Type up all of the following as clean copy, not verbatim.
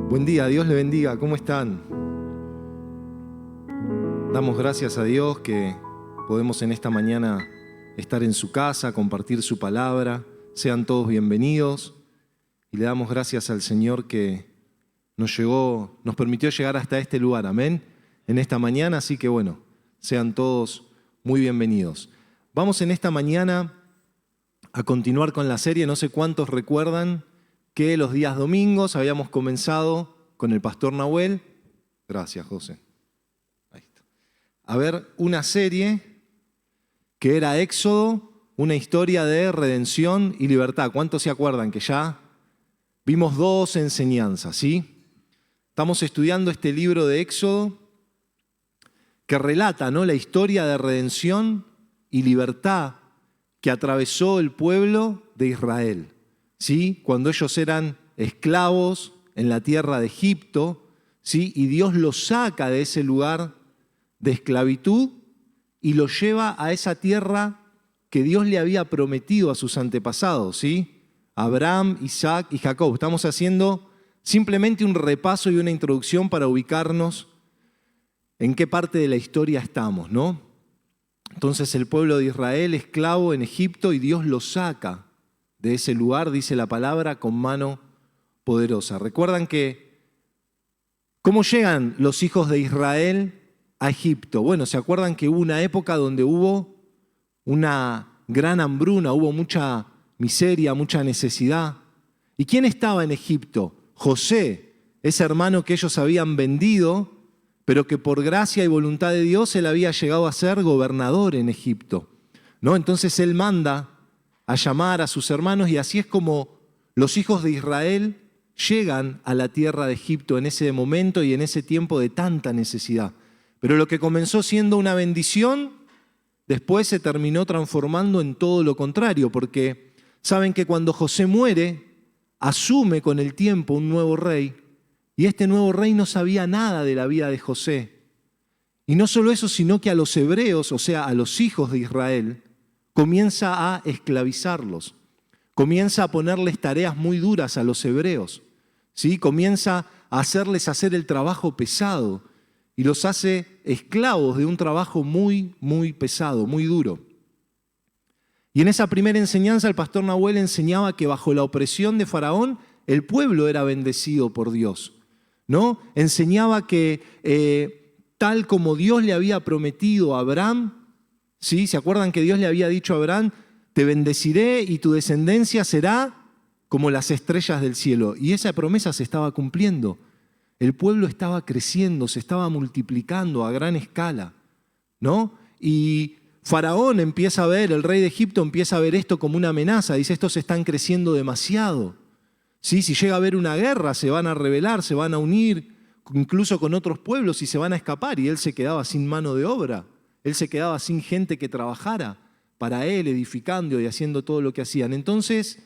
Buen día, Dios le bendiga, ¿cómo están? Damos gracias a Dios que podemos en esta mañana estar en su casa, compartir su palabra. Sean todos bienvenidos y le damos gracias al Señor que nos permitió llegar hasta este lugar, amén, en esta mañana, así que bueno, sean todos muy bienvenidos. Vamos en esta mañana a continuar con la serie. No sé cuántos recuerdan que los días domingos habíamos comenzado con el pastor Nahuel. Gracias, José. Ahí está. A ver, una serie que era Éxodo, una historia de redención y libertad. ¿Cuántos se acuerdan que ya vimos 2 enseñanzas, sí? Estamos estudiando este libro de Éxodo que relata, ¿no?, la historia de redención y libertad que atravesó el pueblo de Israel, ¿sí? Cuando ellos eran esclavos en la tierra de Egipto, ¿sí? Y Dios los saca de ese lugar de esclavitud y los lleva a esa tierra que Dios le había prometido a sus antepasados, ¿sí? Abraham, Isaac y Jacob. Estamos haciendo simplemente un repaso y una introducción para ubicarnos en qué parte de la historia estamos, ¿no? Entonces el pueblo de Israel, esclavo en Egipto, y Dios los saca de ese lugar, dice la palabra, con mano poderosa. ¿Recuerdan cómo llegan los hijos de Israel a Egipto? Bueno, ¿se acuerdan que hubo una época donde hubo una gran hambruna, hubo mucha miseria, mucha necesidad? ¿Y quién estaba en Egipto? José, ese hermano que ellos habían vendido, pero que por gracia y voluntad de Dios él había llegado a ser gobernador en Egipto, ¿no? Entonces él manda a llamar a sus hermanos y así es como los hijos de Israel llegan a la tierra de Egipto en ese momento y en ese tiempo de tanta necesidad. Pero lo que comenzó siendo una bendición, después se terminó transformando en todo lo contrario, porque saben que cuando José muere, asume con el tiempo un nuevo rey, y este nuevo rey no sabía nada de la vida de José. Y no solo eso, sino que a los hebreos, o sea, a los hijos de Israel, comienza a esclavizarlos, comienza a ponerles tareas muy duras a los hebreos, ¿sí? Comienza a hacerles hacer el trabajo pesado y los hace esclavos de un trabajo muy, muy pesado, muy duro. Y en esa primera enseñanza el pastor Nahuel enseñaba que bajo la opresión de Faraón el pueblo era bendecido por Dios, ¿no? Enseñaba que tal como Dios le había prometido a Abraham, ¿sí? ¿Se acuerdan que Dios le había dicho a Abraham, te bendeciré y tu descendencia será como las estrellas del cielo? Y esa promesa se estaba cumpliendo. El pueblo estaba creciendo, se estaba multiplicando a gran escala, ¿no? Y Faraón empieza a ver, el rey de Egipto empieza a ver esto como una amenaza. Dice, estos están creciendo demasiado, ¿sí? Si llega a haber una guerra, se van a rebelar, se van a unir, incluso con otros pueblos, y se van a escapar. Y él se quedaba sin mano de obra. Él se quedaba sin gente que trabajara para él, edificando y haciendo todo lo que hacían. Entonces,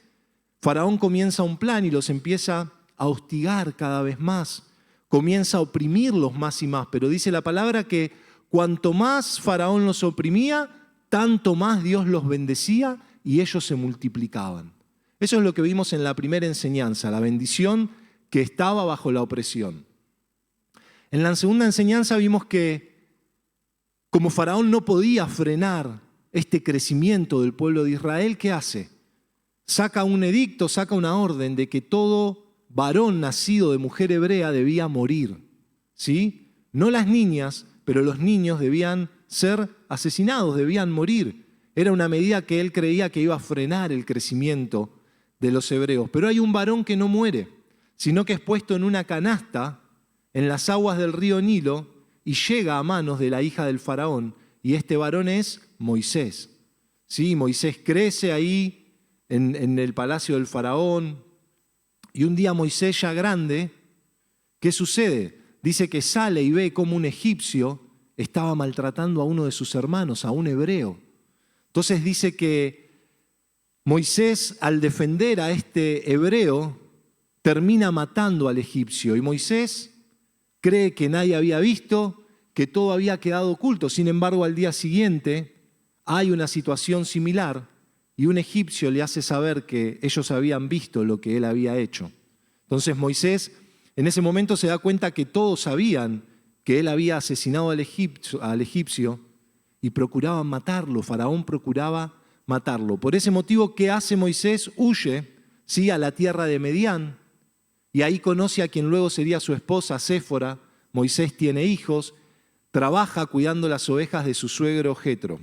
Faraón comienza un plan y los empieza a hostigar cada vez más. Comienza a oprimirlos más y más. Pero dice la palabra que cuanto más Faraón los oprimía, tanto más Dios los bendecía y ellos se multiplicaban. Eso es lo que vimos en la primera enseñanza, la bendición que estaba bajo la opresión. En la segunda enseñanza vimos que como Faraón no podía frenar este crecimiento del pueblo de Israel, ¿qué hace? Saca un edicto, saca una orden de que todo varón nacido de mujer hebrea debía morir, ¿sí? No las niñas, pero los niños debían ser asesinados, debían morir. Era una medida que él creía que iba a frenar el crecimiento de los hebreos. Pero hay un varón que no muere, sino que es puesto en una canasta en las aguas del río Nilo y llega a manos de la hija del faraón, y este varón es Moisés. Sí, Moisés crece ahí en el palacio del faraón, y un día Moisés ya grande, ¿qué sucede? Dice que sale y ve cómo un egipcio estaba maltratando a uno de sus hermanos, a un hebreo. Entonces dice que Moisés, al defender a este hebreo, termina matando al egipcio, y Moisés cree que nadie había visto, que todo había quedado oculto. Sin embargo, al día siguiente hay una situación similar y un egipcio le hace saber que ellos habían visto lo que él había hecho. Entonces Moisés En ese momento se da cuenta que todos sabían que él había asesinado al egipcio y procuraban matarlo. Faraón procuraba matarlo. Por ese motivo, ¿qué hace Moisés? Huye, ¿sí?, a la tierra de Medián, y ahí conoce a quien luego sería su esposa, Séfora. Moisés tiene hijos, trabaja cuidando las ovejas de su suegro Jetro.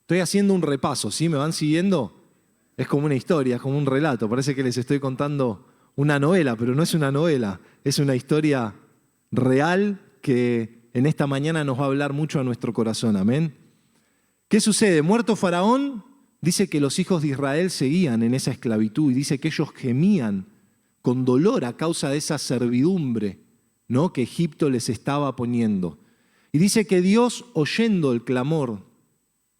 Estoy haciendo un repaso, ¿sí? ¿Me van siguiendo? Es como una historia, es como un relato. Parece que les estoy contando una novela, pero no es una novela. Es una historia real que en esta mañana nos va a hablar mucho a nuestro corazón. Amén. ¿Qué sucede? Muerto Faraón, dice que los hijos de Israel seguían en esa esclavitud y dice que ellos gemían con dolor a causa de esa servidumbre, ¿no?, que Egipto les estaba poniendo. Y dice que Dios, oyendo el clamor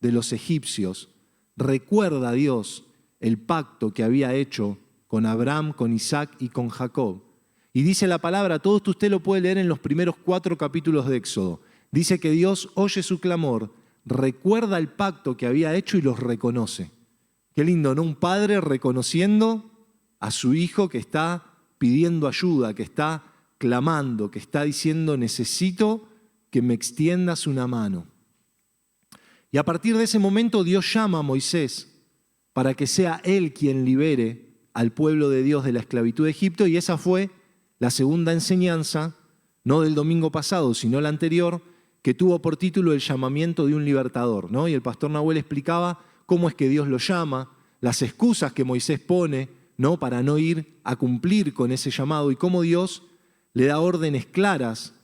de los egipcios, recuerda a Dios el pacto que había hecho con Abraham, con Isaac y con Jacob. Y dice la palabra, todo esto usted lo puede leer en los primeros 4 capítulos de Éxodo. Dice que Dios oye su clamor, recuerda el pacto que había hecho y los reconoce. Qué lindo, ¿no? Un padre reconociendo a su hijo que está pidiendo ayuda, que está clamando, que está diciendo, necesito que me extiendas una mano. Y a partir de ese momento Dios llama a Moisés para que sea él quien libere al pueblo de Dios de la esclavitud de Egipto, y esa fue la segunda enseñanza, no del domingo pasado, sino la anterior, que tuvo por título el llamamiento de un libertador, ¿no? Y el pastor Nahuel explicaba cómo es que Dios lo llama, las excusas que Moisés pone, ¿no?, para no ir a cumplir con ese llamado, y cómo Dios le da órdenes claras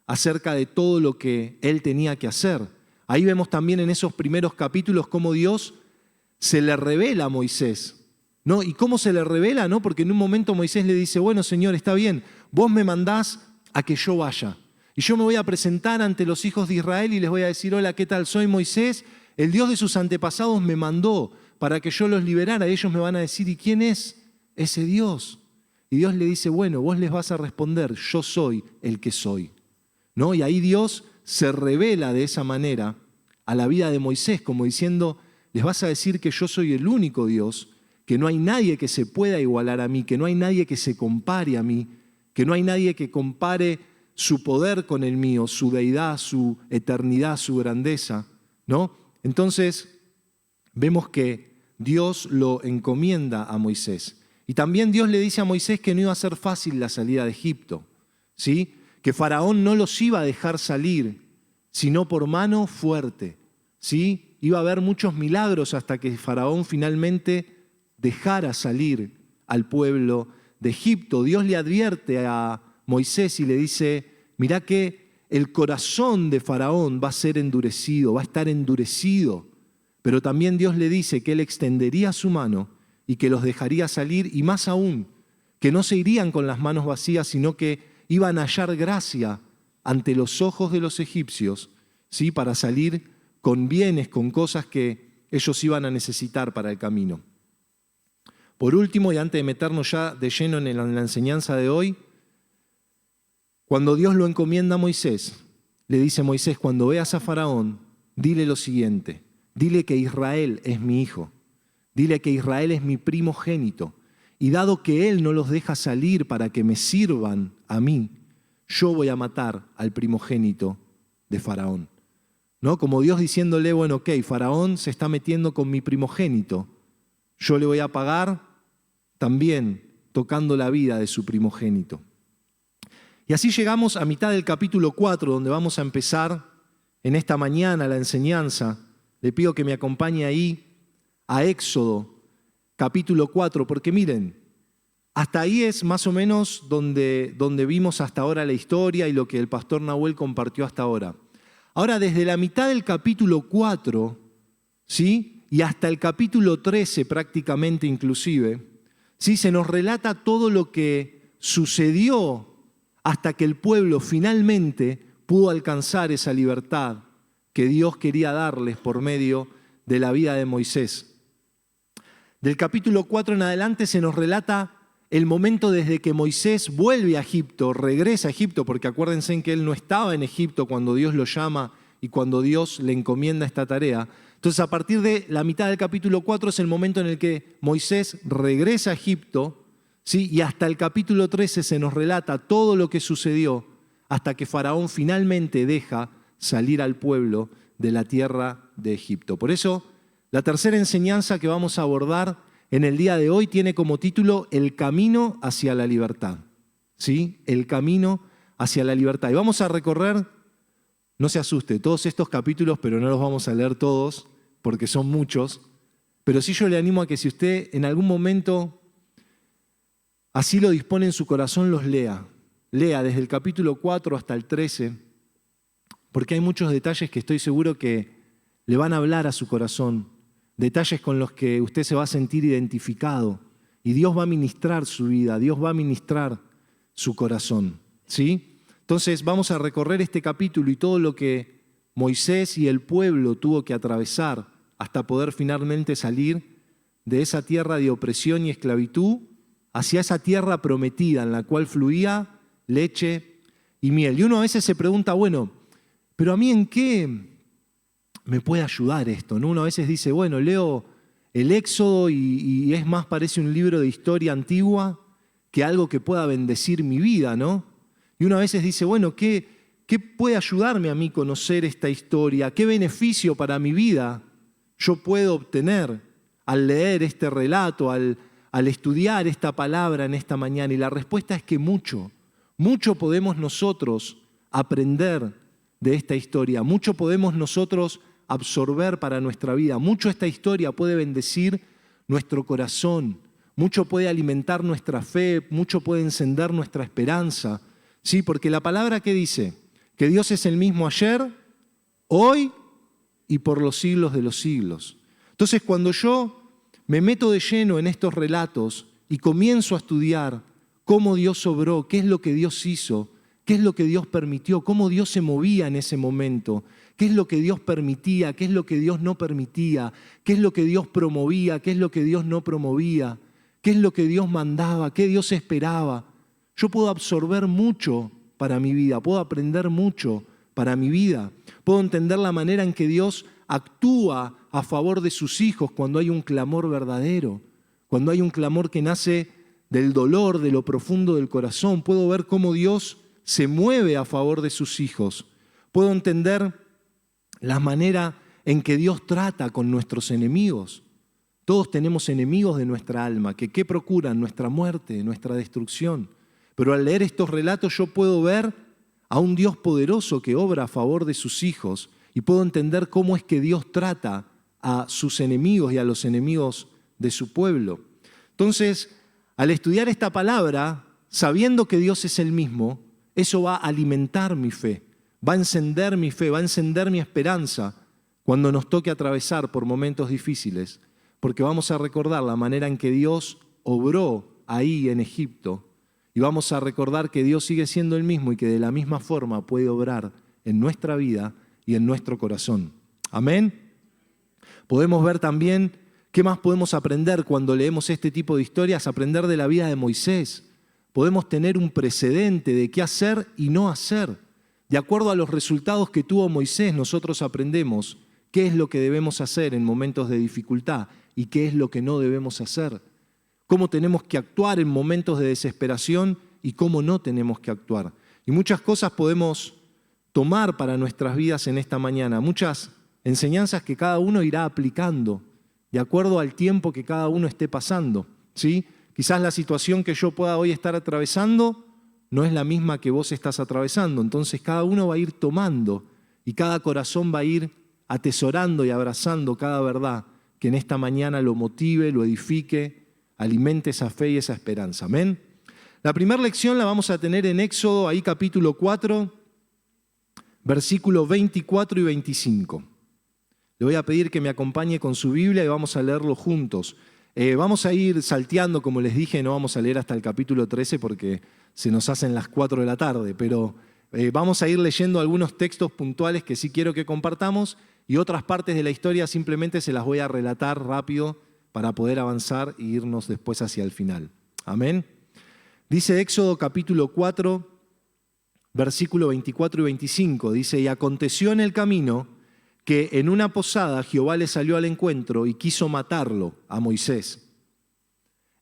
acerca de todo lo que él tenía que hacer. Ahí vemos también en esos primeros capítulos cómo Dios se le revela a Moisés, ¿no? ¿Y cómo se le revela? ¿No? Porque en un momento Moisés le dice, bueno, Señor, está bien, vos me mandás a que yo vaya. Y yo me voy a presentar ante los hijos de Israel y les voy a decir, hola, ¿qué tal? Soy Moisés, el Dios de sus antepasados me mandó para que yo los liberara. Y ellos me van a decir, ¿y quién es ese Dios? Y Dios le dice, bueno, vos les vas a responder, yo soy el que soy, ¿no? Y ahí Dios se revela de esa manera a la vida de Moisés, como diciendo, les vas a decir que yo soy el único Dios, que no hay nadie que se pueda igualar a mí, que no hay nadie que se compare a mí, que no hay nadie que compare su poder con el mío, su deidad, su eternidad, su grandeza, ¿no? Entonces, vemos que Dios lo encomienda a Moisés. Y también Dios le dice a Moisés que no iba a ser fácil la salida de Egipto, ¿sí? Que Faraón no los iba a dejar salir, sino por mano fuerte, ¿sí? Iba a haber muchos milagros hasta que Faraón finalmente dejara salir al pueblo de Egipto. Dios le advierte a Moisés y le dice, mirá que el corazón de Faraón va a ser endurecido, va a estar endurecido, pero también Dios le dice que él extendería su mano y que los dejaría salir, y más aún, que no se irían con las manos vacías, sino que iban a hallar gracia ante los ojos de los egipcios, ¿sí?, para salir con bienes, con cosas que ellos iban a necesitar para el camino. Por último, y antes de meternos ya de lleno en la enseñanza de hoy, cuando Dios lo encomienda a Moisés, le dice Moisés, cuando veas a Faraón, dile lo siguiente, dile que Israel es mi hijo, dile que Israel es mi primogénito, y dado que él no los deja salir para que me sirvan a mí, yo voy a matar al primogénito de Faraón. ¿No? Como Dios diciéndole, bueno, ok, Faraón se está metiendo con mi primogénito, yo le voy a pagar también tocando la vida de su primogénito. Y así llegamos a mitad del capítulo 4, donde vamos a empezar en esta mañana la enseñanza. Le pido que me acompañe ahí a Éxodo, capítulo 4, porque miren, hasta ahí es más o menos donde vimos hasta ahora la historia y lo que el pastor Nahuel compartió hasta ahora. Ahora, desde la mitad del capítulo 4, ¿sí?, y hasta el capítulo 13 prácticamente inclusive, ¿sí?, se nos relata todo lo que sucedió hasta que el pueblo finalmente pudo alcanzar esa libertad que Dios quería darles por medio de la vida de Moisés. Del capítulo 4 en adelante se nos relata el momento desde que Moisés vuelve a Egipto, regresa a Egipto, porque acuérdense que él no estaba en Egipto cuando Dios lo llama y cuando Dios le encomienda esta tarea. Entonces, a partir de la mitad del capítulo 4 es el momento en el que Moisés regresa a Egipto, ¿sí? Y hasta el capítulo 13 se nos relata todo lo que sucedió hasta que Faraón finalmente deja salir al pueblo de la tierra de Egipto. Por eso, la tercera enseñanza que vamos a abordar en el día de hoy tiene como título El camino hacia la libertad. ¿Sí? El camino hacia la libertad. Y vamos a recorrer, no se asuste, todos estos capítulos, pero no los vamos a leer todos, porque son muchos. Pero sí yo le animo a que si usted en algún momento así lo dispone en su corazón, los lea. Lea desde el capítulo 4 hasta el 13, porque hay muchos detalles que estoy seguro que le van a hablar a su corazón, detalles con los que usted se va a sentir identificado y Dios va a ministrar su vida, Dios va a ministrar su corazón, ¿sí? Entonces vamos a recorrer este capítulo y todo lo que Moisés y el pueblo tuvo que atravesar hasta poder finalmente salir de esa tierra de opresión y esclavitud hacia esa tierra prometida en la cual fluía leche y miel. Y uno a veces se pregunta, bueno, pero a mí ¿en qué me puede ayudar esto? ¿No? Uno a veces dice, bueno, leo el Éxodo y es más, parece un libro de historia antigua que algo que pueda bendecir mi vida, ¿no? Y uno a veces dice, bueno, ¿qué puede ayudarme a mí conocer esta historia? ¿Qué beneficio para mi vida yo puedo obtener al leer este relato, al estudiar esta palabra en esta mañana? Y la respuesta es que mucho podemos nosotros aprender de esta historia, mucho podemos nosotros absorber para nuestra vida, mucho esta historia puede bendecir nuestro corazón, mucho puede alimentar nuestra fe, mucho puede encender nuestra esperanza, ¿sí? Porque la palabra que dice que Dios es el mismo ayer, hoy y por los siglos de los siglos. Entonces, cuando yo me meto de lleno en estos relatos y comienzo a estudiar cómo Dios obró, qué es lo que Dios hizo, qué es lo que Dios permitió, cómo Dios se movía en ese momento, qué es lo que Dios permitía, qué es lo que Dios no permitía, qué es lo que Dios promovía, qué es lo que Dios no promovía, qué es lo que Dios mandaba, qué Dios esperaba. Yo puedo absorber mucho para mi vida, puedo aprender mucho para mi vida, puedo entender la manera en que Dios actúa a favor de sus hijos cuando hay un clamor verdadero, cuando hay un clamor que nace del dolor, de lo profundo del corazón. Puedo ver cómo Dios se mueve a favor de sus hijos. Puedo entender la manera en que Dios trata con nuestros enemigos. Todos tenemos enemigos de nuestra alma, que procuran nuestra muerte, nuestra destrucción. Pero al leer estos relatos yo puedo ver a un Dios poderoso que obra a favor de sus hijos y puedo entender cómo es que Dios trata a sus enemigos y a los enemigos de su pueblo. Entonces, al estudiar esta palabra, sabiendo que Dios es el mismo, eso va a alimentar mi fe, va a encender mi fe, va a encender mi esperanza cuando nos toque atravesar por momentos difíciles, porque vamos a recordar la manera en que Dios obró ahí en Egipto y vamos a recordar que Dios sigue siendo el mismo y que de la misma forma puede obrar en nuestra vida y en nuestro corazón. Amén. Podemos ver también qué más podemos aprender cuando leemos este tipo de historias, aprender de la vida de Moisés. Podemos tener un precedente de qué hacer y no hacer. De acuerdo a los resultados que tuvo Moisés, nosotros aprendemos qué es lo que debemos hacer en momentos de dificultad y qué es lo que no debemos hacer. Cómo tenemos que actuar en momentos de desesperación y cómo no tenemos que actuar. Y muchas cosas podemos tomar para nuestras vidas en esta mañana, muchas enseñanzas que cada uno irá aplicando de acuerdo al tiempo que cada uno esté pasando, ¿sí? Quizás la situación que yo pueda hoy estar atravesando no es la misma que vos estás atravesando, entonces cada uno va a ir tomando y cada corazón va a ir atesorando y abrazando cada verdad que en esta mañana lo motive, lo edifique, alimente esa fe y esa esperanza. Amén. La primera lección la vamos a tener en Éxodo, ahí capítulo 4, versículos 24 y 25. Le voy a pedir que me acompañe con su Biblia y vamos a leerlo juntos. Vamos a ir salteando, como les dije, no vamos a leer hasta el capítulo 13 porque se nos hacen las 4 de la tarde, pero vamos a ir leyendo algunos textos puntuales que sí quiero que compartamos y otras partes de la historia simplemente se las voy a relatar rápido para poder avanzar e irnos después hacia el final. Amén. Dice Éxodo capítulo 4, versículo 24 y 25, dice, y aconteció en el camino que en una posada Jehová le salió al encuentro y quiso matarlo a Moisés.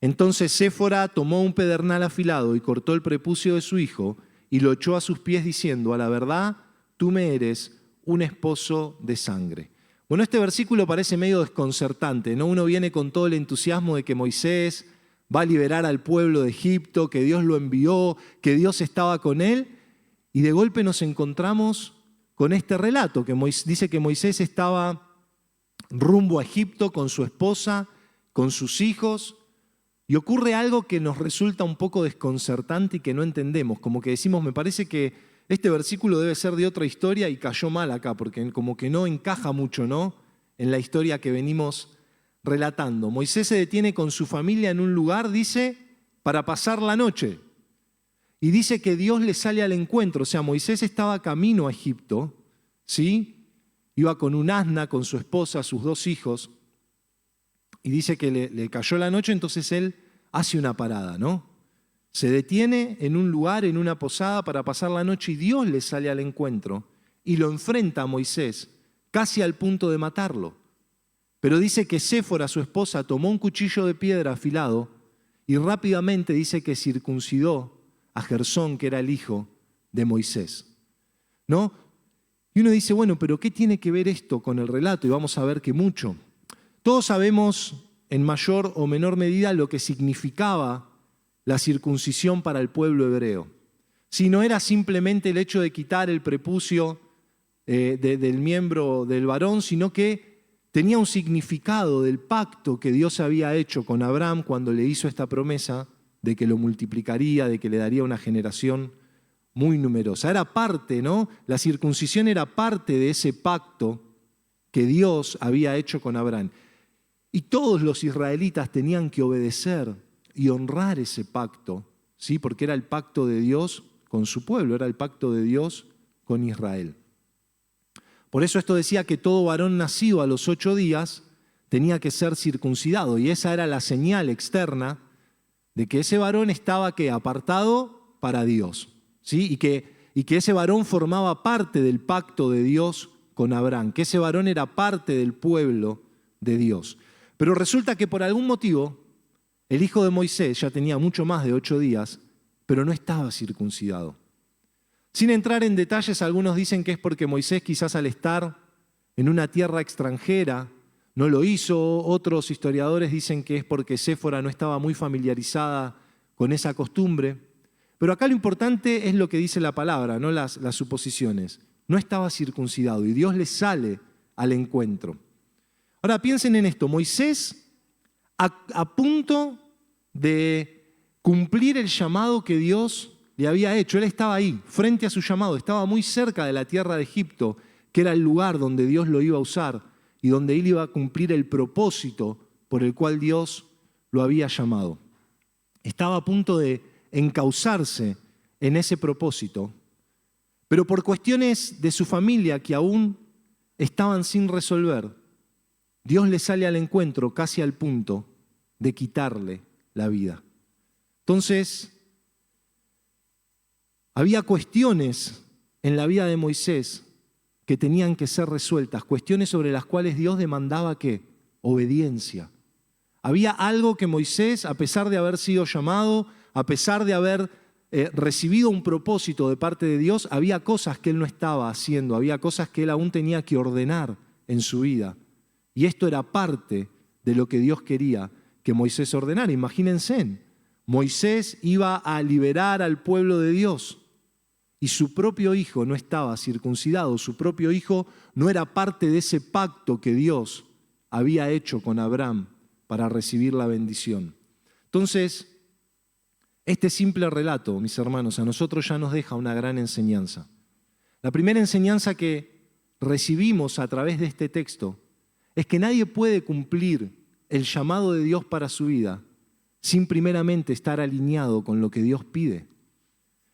Entonces Séfora tomó un pedernal afilado y cortó el prepucio de su hijo y lo echó a sus pies diciendo, a la verdad, tú me eres un esposo de sangre. Bueno, este versículo parece medio desconcertante, ¿no? Uno viene con todo el entusiasmo de que Moisés va a liberar al pueblo de Egipto, que Dios lo envió, que Dios estaba con él, y de golpe nos encontramos con este relato, que dice que Moisés estaba rumbo a Egipto con su esposa, con sus hijos, y ocurre algo que nos resulta un poco desconcertante y que no entendemos, como que decimos, me parece que este versículo debe ser de otra historia y cayó mal acá, porque como que no encaja mucho, ¿no?, en la historia que venimos relatando. Moisés se detiene con su familia en un lugar, dice, para pasar la noche. Y dice que Dios le sale al encuentro, o sea, Moisés estaba camino a Egipto, ¿sí? Iba con un asna, con su esposa, sus 2 hijos, y dice que le cayó la noche, entonces él hace una parada, ¿no? Se detiene en un lugar, en una posada para pasar la noche y Dios le sale al encuentro y lo enfrenta a Moisés, casi al punto de matarlo. Pero dice que Séfora, su esposa, tomó un cuchillo de piedra afilado y rápidamente dice que circuncidó a Gersón, que era el hijo de Moisés, ¿no? Y uno dice, bueno, pero ¿qué tiene que ver esto con el relato? Y vamos a ver que mucho. Todos sabemos en mayor o menor medida lo que significaba la circuncisión para el pueblo hebreo. Si no era simplemente el hecho de quitar el prepucio del miembro del varón, sino que tenía un significado del pacto que Dios había hecho con Abraham cuando le hizo esta promesa de que lo multiplicaría, de que le daría una generación muy numerosa. Era parte, ¿no? La circuncisión era parte de ese pacto que Dios había hecho con Abraham. Y todos los israelitas tenían que obedecer y honrar ese pacto, ¿sí? Porque era el pacto de Dios con su pueblo, era el pacto de Dios con Israel. Por eso esto decía que todo varón nacido a los 8 días tenía que ser circuncidado, y esa era la señal externa de que ese varón estaba ¿qué? Apartado para Dios, ¿sí? Y que ese varón formaba parte del pacto de Dios con Abraham, que ese varón era parte del pueblo de Dios. Pero resulta que por algún motivo el hijo de Moisés ya tenía mucho más de 8 días, pero no estaba circuncidado. Sin entrar en detalles, algunos dicen que es porque Moisés quizás al estar en una tierra extranjera no lo hizo. Otros historiadores dicen que es porque Séfora no estaba muy familiarizada con esa costumbre. Pero acá lo importante es lo que dice la palabra, no las suposiciones. No estaba circuncidado y Dios le sale al encuentro. Ahora piensen en esto, Moisés a punto de cumplir el llamado que Dios le había hecho. Él estaba ahí, frente a su llamado, estaba muy cerca de la tierra de Egipto, que era el lugar donde Dios lo iba a usar y donde él iba a cumplir el propósito por el cual Dios lo había llamado. Estaba a punto de encauzarse en ese propósito, pero por cuestiones de su familia que aún estaban sin resolver, Dios le sale al encuentro casi al punto de quitarle la vida. Entonces, había cuestiones en la vida de Moisés que tenían que ser resueltas, cuestiones sobre las cuales Dios demandaba ¿qué? Obediencia. Había algo que Moisés, a pesar de haber sido llamado, a pesar de haber recibido un propósito de parte de Dios, había cosas que él no estaba haciendo, había cosas que él aún tenía que ordenar en su vida. Y esto era parte de lo que Dios quería que Moisés ordenara. Imagínense, Moisés iba a liberar al pueblo de Dios y su propio hijo no estaba circuncidado, su propio hijo no era parte de ese pacto que Dios había hecho con Abraham para recibir la bendición. Entonces, este simple relato, mis hermanos, a nosotros ya nos deja una gran enseñanza. La primera enseñanza que recibimos a través de este texto es que nadie puede cumplir el llamado de Dios para su vida sin primeramente estar alineado con lo que Dios pide.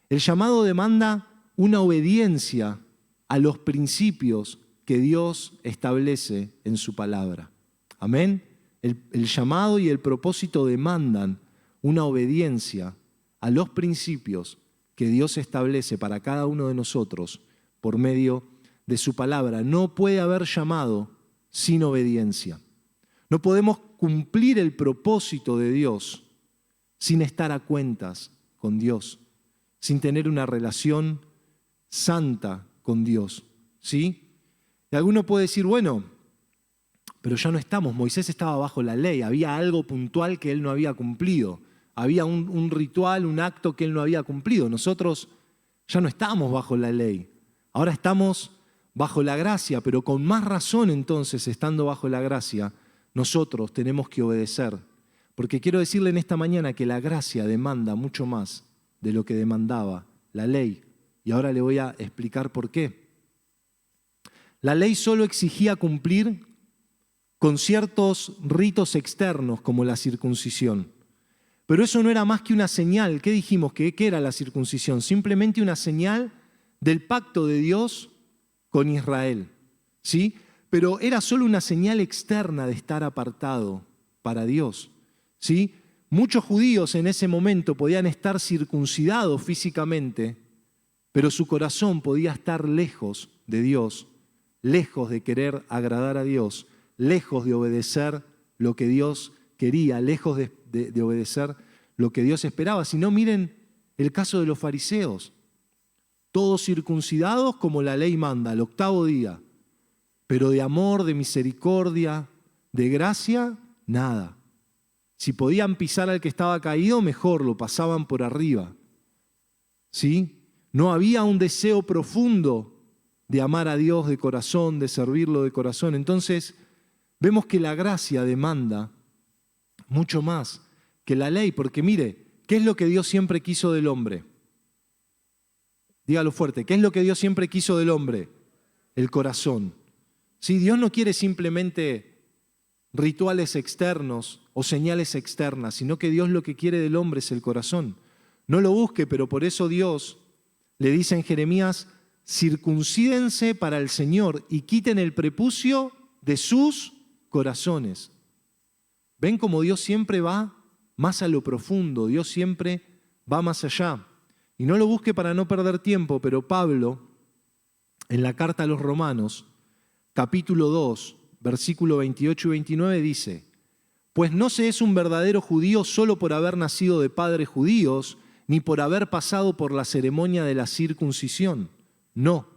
El llamado demanda una obediencia a los principios que Dios establece en su palabra. Amén. El llamado y el propósito demandan una obediencia a los principios que Dios establece para cada uno de nosotros por medio de su palabra. No puede haber llamado sin obediencia. No podemos cumplir el propósito de Dios sin estar a cuentas con Dios, sin tener una relación santa con Dios, ¿sí? Y alguno puede decir, bueno, pero ya no estamos, Moisés estaba bajo la ley, había algo puntual que él no había cumplido, había un ritual, un acto que él no había cumplido. Nosotros ya no estamos bajo la ley, ahora estamos bajo la gracia, pero con más razón entonces, estando bajo la gracia, nosotros tenemos que obedecer. Porque quiero decirle en esta mañana que la gracia demanda mucho más de lo que demandaba la ley. Y ahora le voy a explicar por qué. La ley solo exigía cumplir con ciertos ritos externos como la circuncisión. Pero eso no era más que una señal. ¿Qué dijimos? ¿Qué era la circuncisión? Simplemente una señal del pacto de Dios con Israel, ¿sí? Pero era solo una señal externa de estar apartado para Dios, ¿sí? Muchos judíos en ese momento podían estar circuncidados físicamente, pero su corazón podía estar lejos de Dios, lejos de querer agradar a Dios, lejos de obedecer lo que Dios quería, lejos de obedecer lo que Dios esperaba. Si no, miren el caso de los fariseos. Todos circuncidados como la ley manda, al 8º día. Pero de amor, de misericordia, de gracia, nada. Si podían pisar al que estaba caído, mejor, lo pasaban por arriba. ¿Sí? No había un deseo profundo de amar a Dios de corazón, de servirlo de corazón. Entonces, vemos que la gracia demanda mucho más que la ley, porque mire, ¿qué es lo que Dios siempre quiso del hombre? Dígalo fuerte, ¿qué es lo que Dios siempre quiso del hombre? El corazón. Sí, Dios no quiere simplemente rituales externos o señales externas, sino que Dios lo que quiere del hombre es el corazón. No lo busque, pero por eso Dios le dice en Jeremías, circuncídense para el Señor y quiten el prepucio de sus corazones. ¿Ven cómo Dios siempre va más a lo profundo? Dios siempre va más allá. Y no lo busque para no perder tiempo, pero Pablo, en la carta a los Romanos, capítulo 2, versículo 28 y 29, dice, pues no se es un verdadero judío solo por haber nacido de padres judíos, ni por haber pasado por la ceremonia de la circuncisión. No.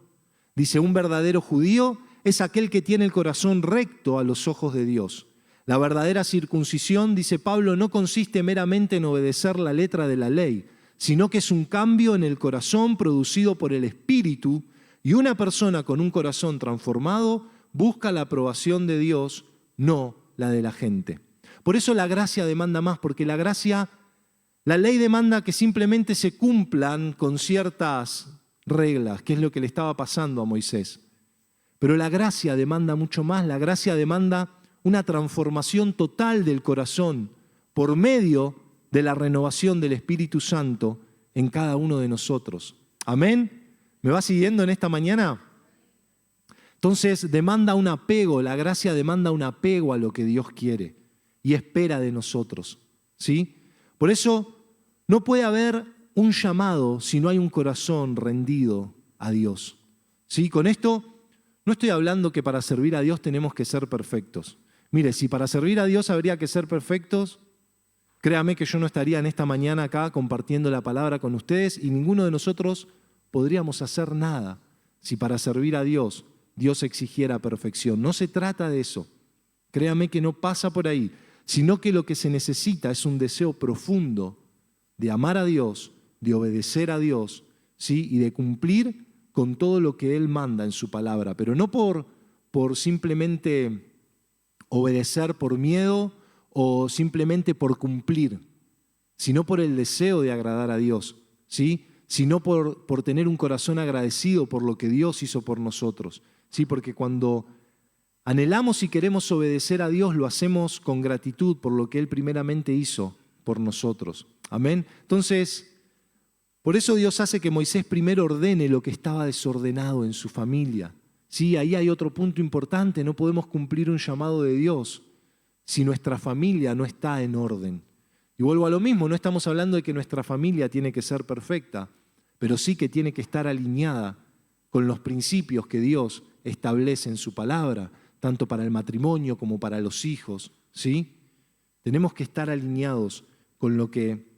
Dice, un verdadero judío es aquel que tiene el corazón recto a los ojos de Dios. La verdadera circuncisión, dice Pablo, no consiste meramente en obedecer la letra de la ley, sino que es un cambio en el corazón producido por el Espíritu, y una persona con un corazón transformado busca la aprobación de Dios, no la de la gente. Por eso la gracia demanda más, porque la ley demanda que simplemente se cumplan con ciertas reglas, que es lo que le estaba pasando a Moisés. Pero la gracia demanda mucho más, la gracia demanda una transformación total del corazón por medio de la renovación del Espíritu Santo en cada uno de nosotros. ¿Amén? ¿Me va siguiendo en esta mañana? Entonces demanda un apego, la gracia demanda un apego a lo que Dios quiere y espera de nosotros, ¿sí? Por eso no puede haber un llamado si no hay un corazón rendido a Dios, ¿sí? Con esto no estoy hablando que para servir a Dios tenemos que ser perfectos. Mire, si para servir a Dios habría que ser perfectos, créame que yo no estaría en esta mañana acá compartiendo la palabra con ustedes y ninguno de nosotros podríamos hacer nada si para servir a Dios Dios exigiera perfección. No se trata de eso. Créame que no pasa por ahí, sino que lo que se necesita es un deseo profundo de amar a Dios, de obedecer a Dios, ¿sí? Y de cumplir con todo lo que Él manda en su palabra, pero no por simplemente obedecer por miedo o simplemente por cumplir, sino por el deseo de agradar a Dios, ¿sí? Sino por tener un corazón agradecido por lo que Dios hizo por nosotros, ¿sí? Porque cuando anhelamos y queremos obedecer a Dios, lo hacemos con gratitud por lo que Él primeramente hizo por nosotros. Amén. Entonces, por eso Dios hace que Moisés primero ordene lo que estaba desordenado en su familia. Sí, ahí hay otro punto importante, no podemos cumplir un llamado de Dios si nuestra familia no está en orden. Y vuelvo a lo mismo, no estamos hablando de que nuestra familia tiene que ser perfecta, pero sí que tiene que estar alineada con los principios que Dios establece en su palabra, tanto para el matrimonio como para los hijos, ¿sí? Tenemos que estar alineados con lo que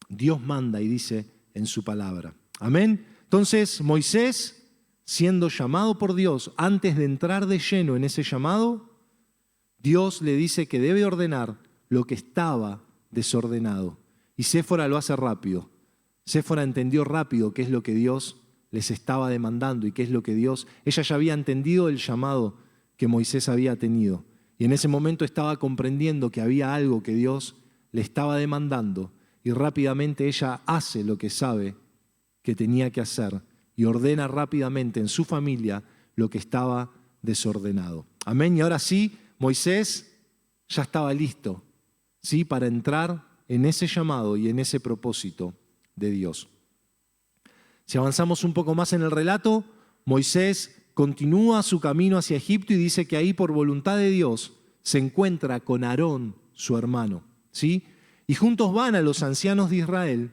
Dios manda y dice en su palabra. Amén. Entonces Moisés, siendo llamado por Dios, antes de entrar de lleno en ese llamado, Dios le dice que debe ordenar lo que estaba desordenado. Y Séfora lo hace rápido. Séfora entendió rápido qué es lo que Dios les estaba demandando y qué es lo que Dios... Ella ya había entendido el llamado que Moisés había tenido. Y en ese momento estaba comprendiendo que había algo que Dios le estaba demandando. Y rápidamente ella hace lo que sabe que tenía que hacer y ordena rápidamente en su familia lo que estaba desordenado. Amén. Y ahora sí, Moisés ya estaba listo, ¿sí?, para entrar en ese llamado y en ese propósito de Dios. Si avanzamos un poco más en el relato, Moisés continúa su camino hacia Egipto y dice que ahí por voluntad de Dios se encuentra con Aarón, su hermano, ¿sí? Y juntos van a los ancianos de Israel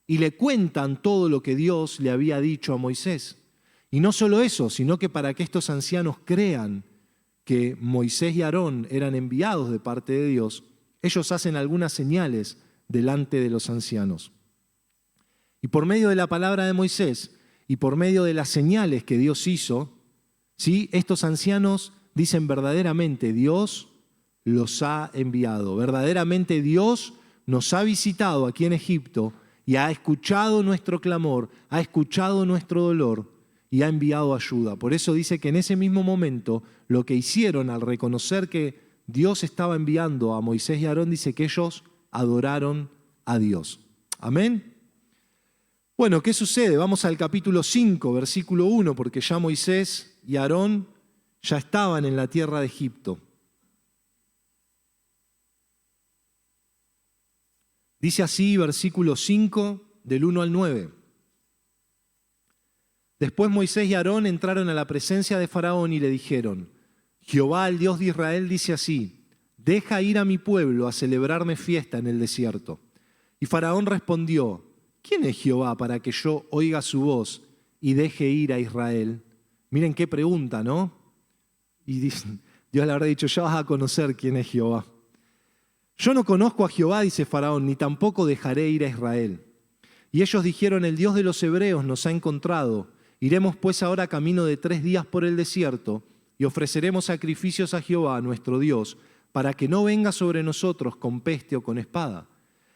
y le cuentan todo lo que Dios le había dicho a Moisés. Y no solo eso, sino que para que estos ancianos crean que Moisés y Aarón eran enviados de parte de Dios, ellos hacen algunas señales delante de los ancianos. Y por medio de la palabra de Moisés y por medio de las señales que Dios hizo, ¿sí?, estos ancianos dicen verdaderamente Dios los ha enviado. Verdaderamente Dios nos ha visitado aquí en Egipto y ha escuchado nuestro clamor, ha escuchado nuestro dolor y ha enviado ayuda. Por eso dice que en ese mismo momento lo que hicieron al reconocer que Dios estaba enviando a Moisés y a Aarón, dice que ellos adoraron a Dios. Amén. Bueno, ¿qué sucede? Vamos al capítulo 5, versículo 1, porque ya Moisés y Aarón ya estaban en la tierra de Egipto. Dice así, versículo 5, del 1 al 9. Después Moisés y Aarón entraron a la presencia de Faraón y le dijeron: Jehová, el Dios de Israel, dice así: deja ir a mi pueblo a celebrarme fiesta en el desierto. Y Faraón respondió: ¿quién es Jehová para que yo oiga su voz y deje ir a Israel? Miren qué pregunta, ¿no? Y dicen, Dios le habrá dicho: ya vas a conocer quién es Jehová. Yo no conozco a Jehová, dice Faraón, ni tampoco dejaré ir a Israel. Y ellos dijeron: el Dios de los hebreos nos ha encontrado. Iremos pues ahora camino de 3 días por el desierto y ofreceremos sacrificios a Jehová, nuestro Dios, para que no venga sobre nosotros con peste o con espada.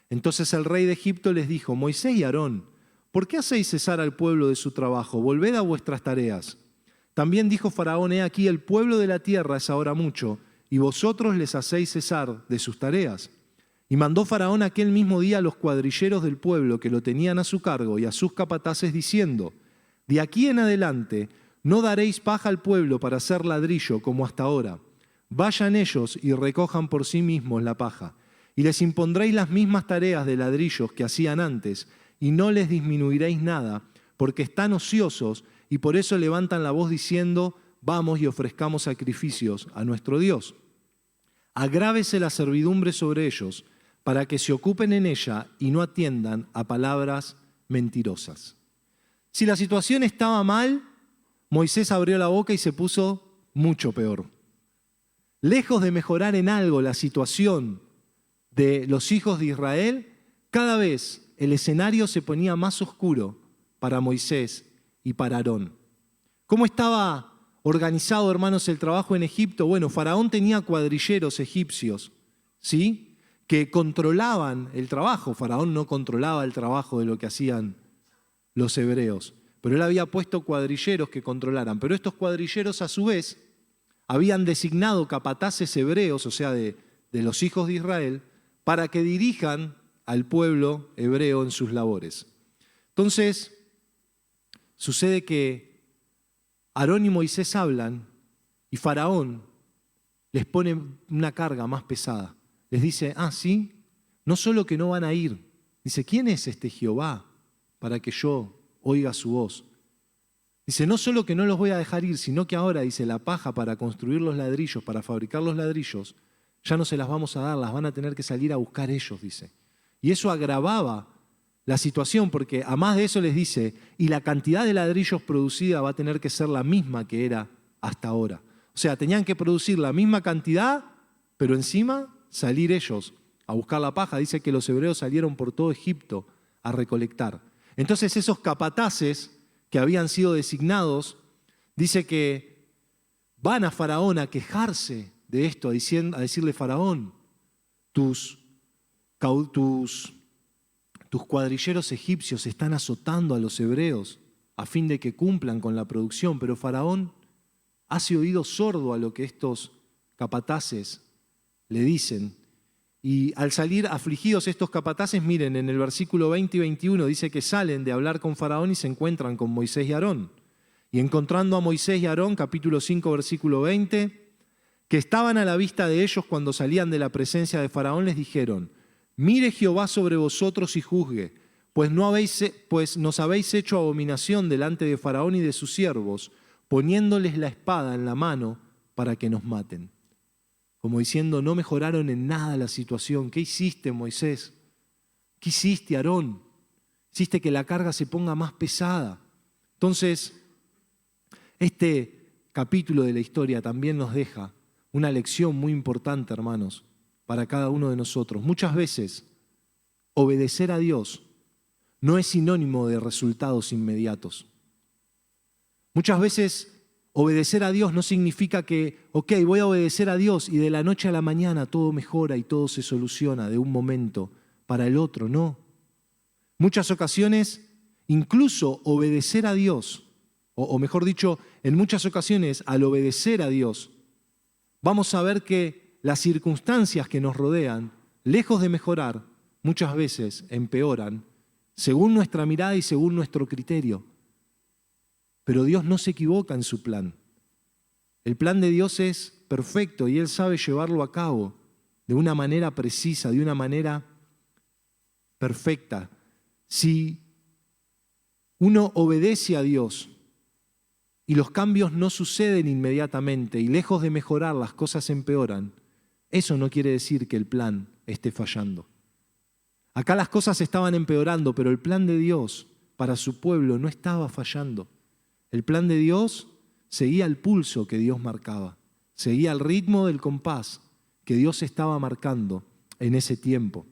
Entonces el rey de Egipto les dijo: Moisés y Aarón, ¿por qué hacéis cesar al pueblo de su trabajo? Volved a vuestras tareas. También dijo Faraón: he aquí, el pueblo de la tierra es ahora mucho, y vosotros les hacéis cesar de sus tareas. Y mandó Faraón aquel mismo día a los cuadrilleros del pueblo que lo tenían a su cargo y a sus capataces diciendo: de aquí en adelante no daréis paja al pueblo para hacer ladrillo como hasta ahora. Vayan ellos y recojan por sí mismos la paja. Y les impondréis las mismas tareas de ladrillos que hacían antes, y no les disminuiréis nada, porque están ociosos y por eso levantan la voz diciendo: vamos y ofrezcamos sacrificios a nuestro Dios. Agrávese la servidumbre sobre ellos, para que se ocupen en ella y no atiendan a palabras mentirosas. Si la situación estaba mal, Moisés abrió la boca y se puso mucho peor. Lejos de mejorar en algo la situación de los hijos de Israel, cada vez el escenario se ponía más oscuro para Moisés y para Aarón. ¿Cómo estaba organizado, hermanos, el trabajo en Egipto? Bueno, Faraón tenía cuadrilleros egipcios, ¿sí?, que controlaban el trabajo. Faraón no controlaba el trabajo de lo que hacían los hebreos, pero él había puesto cuadrilleros que controlaran. Pero estos cuadrilleros, a su vez, habían designado capataces hebreos, o sea, de los hijos de Israel, para que dirijan al pueblo hebreo en sus labores. Entonces, sucede que Aarón y Moisés hablan y Faraón les pone una carga más pesada. Les dice: sí, no solo que no van a ir, dice: ¿quién es este Jehová para que yo oiga su voz? Dice: no solo que no los voy a dejar ir, sino que ahora, dice, la paja para construir los ladrillos, para fabricar los ladrillos, ya no se las vamos a dar, las van a tener que salir a buscar ellos, dice. Y eso agravaba la situación, porque a más de eso les dice: y la cantidad de ladrillos producida va a tener que ser la misma que era hasta ahora. O sea, tenían que producir la misma cantidad, pero encima salir ellos a buscar la paja. Dice que los hebreos salieron por todo Egipto a recolectar. Entonces esos capataces que habían sido designados, dice que van a Faraón a quejarse de esto, a decirle: Faraón, tus cuadrilleros egipcios están azotando a los hebreos a fin de que cumplan con la producción. Pero Faraón hace oído sordo a lo que estos capataces le dicen. Y al salir afligidos estos capataces, miren, en el versículo 20 y 21 dice que salen de hablar con Faraón y se encuentran con Moisés y Aarón. Y encontrando a Moisés y Aarón, capítulo 5, versículo 20, que estaban a la vista de ellos cuando salían de la presencia de Faraón, les dijeron: mire Jehová sobre vosotros y juzgue, pues nos habéis hecho abominación delante de Faraón y de sus siervos, poniéndoles la espada en la mano para que nos maten. Como diciendo, no mejoraron en nada la situación. ¿Qué hiciste, Moisés? ¿Qué hiciste, Aarón? Hiciste que la carga se ponga más pesada. Entonces, este capítulo de la historia también nos deja una lección muy importante, hermanos, para cada uno de nosotros. Muchas veces, obedecer a Dios no es sinónimo de resultados inmediatos. Muchas veces, obedecer a Dios no significa que, voy a obedecer a Dios y de la noche a la mañana todo mejora y todo se soluciona de un momento para el otro. No. Muchas ocasiones, incluso obedecer a Dios, o mejor dicho, en muchas ocasiones, al obedecer a Dios, vamos a ver que las circunstancias que nos rodean, lejos de mejorar, muchas veces empeoran, según nuestra mirada y según nuestro criterio. Pero Dios no se equivoca en su plan. El plan de Dios es perfecto y Él sabe llevarlo a cabo de una manera precisa, de una manera perfecta. Si uno obedece a Dios y los cambios no suceden inmediatamente y lejos de mejorar las cosas empeoran, eso no quiere decir que el plan esté fallando. Acá las cosas estaban empeorando, pero el plan de Dios para su pueblo no estaba fallando. El plan de Dios seguía el pulso que Dios marcaba, seguía el ritmo del compás que Dios estaba marcando en ese tiempo.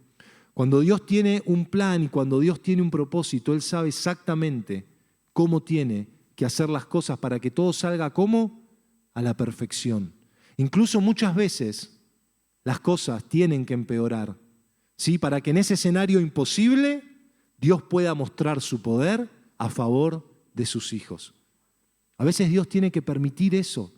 Cuando Dios tiene un plan y cuando Dios tiene un propósito, Él sabe exactamente cómo tiene que hacer las cosas para que todo salga como a la perfección. Incluso muchas veces las cosas tienen que empeorar, ¿sí? Para que en ese escenario imposible Dios pueda mostrar su poder a favor de sus hijos. A veces Dios tiene que permitir eso.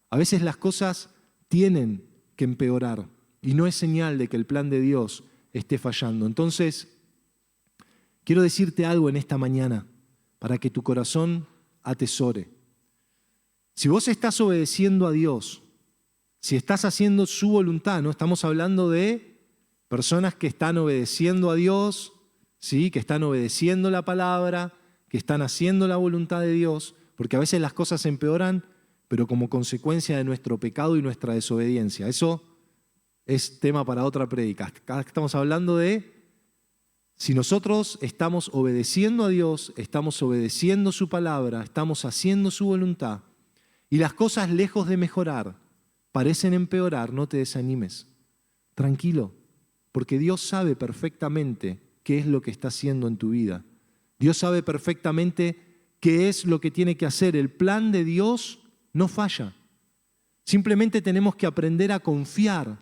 A veces las cosas tienen que empeorar y no es señal de que el plan de Dios esté fallando. Entonces, quiero decirte algo en esta mañana para que tu corazón atesore. Si vos estás obedeciendo a Dios, si estás haciendo su voluntad, no estamos hablando de personas que están obedeciendo a Dios, ¿sí? Que están obedeciendo la palabra, que están haciendo la voluntad de Dios, porque a veces las cosas empeoran, pero como consecuencia de nuestro pecado y nuestra desobediencia. Eso es tema para otra prédica. Acá estamos hablando de si nosotros estamos obedeciendo a Dios, estamos obedeciendo su palabra, estamos haciendo su voluntad, y las cosas lejos de mejorar parecen empeorar, no te desanimes. Tranquilo, porque Dios sabe perfectamente qué es lo que está haciendo en tu vida. Dios sabe perfectamente qué es lo que tiene que hacer. El plan de Dios no falla. Simplemente tenemos que aprender a confiar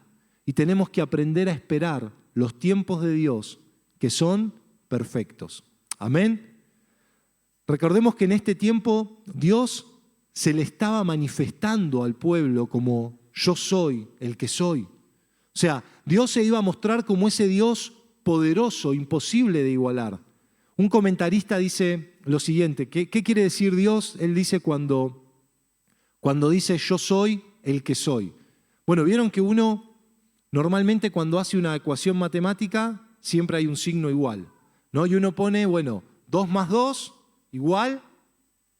y tenemos que aprender a esperar los tiempos de Dios que son perfectos. Amén. Recordemos que en este tiempo Dios se le estaba manifestando al pueblo como yo soy el que soy. O sea, Dios se iba a mostrar como ese Dios poderoso, imposible de igualar. Un comentarista dice lo siguiente, ¿qué quiere decir Dios? Él dice cuando dice yo soy el que soy. Bueno, vieron que uno normalmente cuando hace una ecuación matemática siempre hay un signo igual, ¿no? Y uno pone, 2 más 2 igual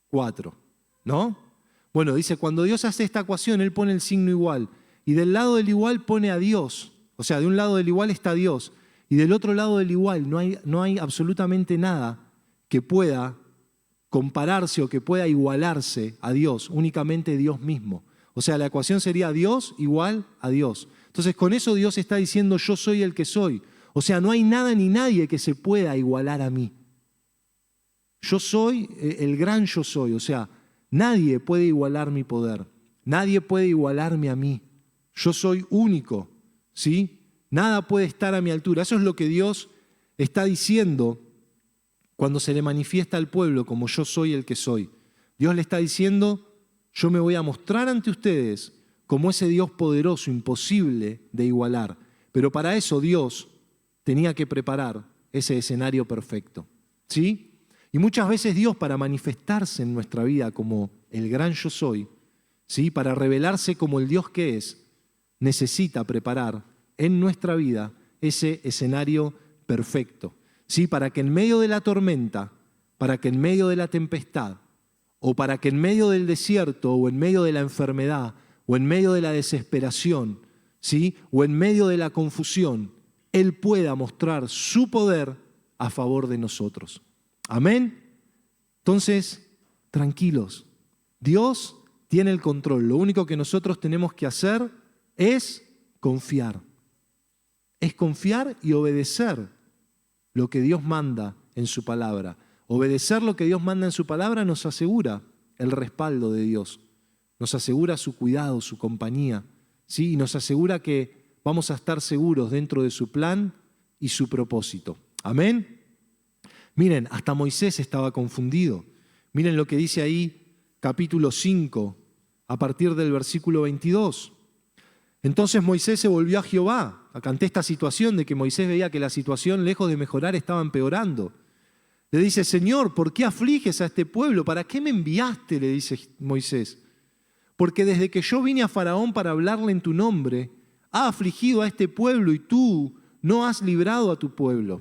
4, ¿no? Bueno, dice, cuando Dios hace esta ecuación, Él pone el signo igual. Y del lado del igual pone a Dios. O sea, de un lado del igual está Dios. Y del otro lado del igual no hay absolutamente nada que pueda compararse o que pueda igualarse a Dios, únicamente Dios mismo. O sea, la ecuación sería Dios igual a Dios. Entonces con eso Dios está diciendo yo soy el que soy. O sea, no hay nada ni nadie que se pueda igualar a mí. Yo soy el gran yo soy, o sea, nadie puede igualar mi poder, nadie puede igualarme a mí. Yo soy único, ¿sí? Nada puede estar a mi altura. Eso es lo que Dios está diciendo cuando se le manifiesta al pueblo como yo soy el que soy. Dios le está diciendo, yo me voy a mostrar ante ustedes como ese Dios poderoso, imposible de igualar. Pero para eso Dios tenía que preparar ese escenario perfecto, ¿sí? Y muchas veces Dios, para manifestarse en nuestra vida como el gran yo soy, ¿sí? Para revelarse como el Dios que es, necesita preparar en nuestra vida ese escenario perfecto, ¿sí? Para que en medio de la tormenta, para que en medio de la tempestad, o para que en medio del desierto, o en medio de la enfermedad, o en medio de la desesperación, ¿sí? O en medio de la confusión, Él pueda mostrar su poder a favor de nosotros. Amén. Entonces, tranquilos. Dios tiene el control. Lo único que nosotros tenemos que hacer es confiar. Es confiar y obedecer lo que Dios manda en su palabra. Obedecer lo que Dios manda en su palabra nos asegura el respaldo de Dios. Nos asegura su cuidado, su compañía, ¿sí? Y nos asegura que vamos a estar seguros dentro de su plan y su propósito. Amén. Miren, hasta Moisés estaba confundido. Miren lo que dice ahí, capítulo 5, a partir del versículo 22. Entonces Moisés se volvió a Jehová. Ante esta situación de que Moisés veía que la situación, lejos de mejorar, estaba empeorando. Le dice, Señor, ¿por qué afliges a este pueblo? ¿Para qué me enviaste? Le dice Moisés. Porque desde que yo vine a Faraón para hablarle en tu nombre, ha afligido a este pueblo y tú no has librado a tu pueblo.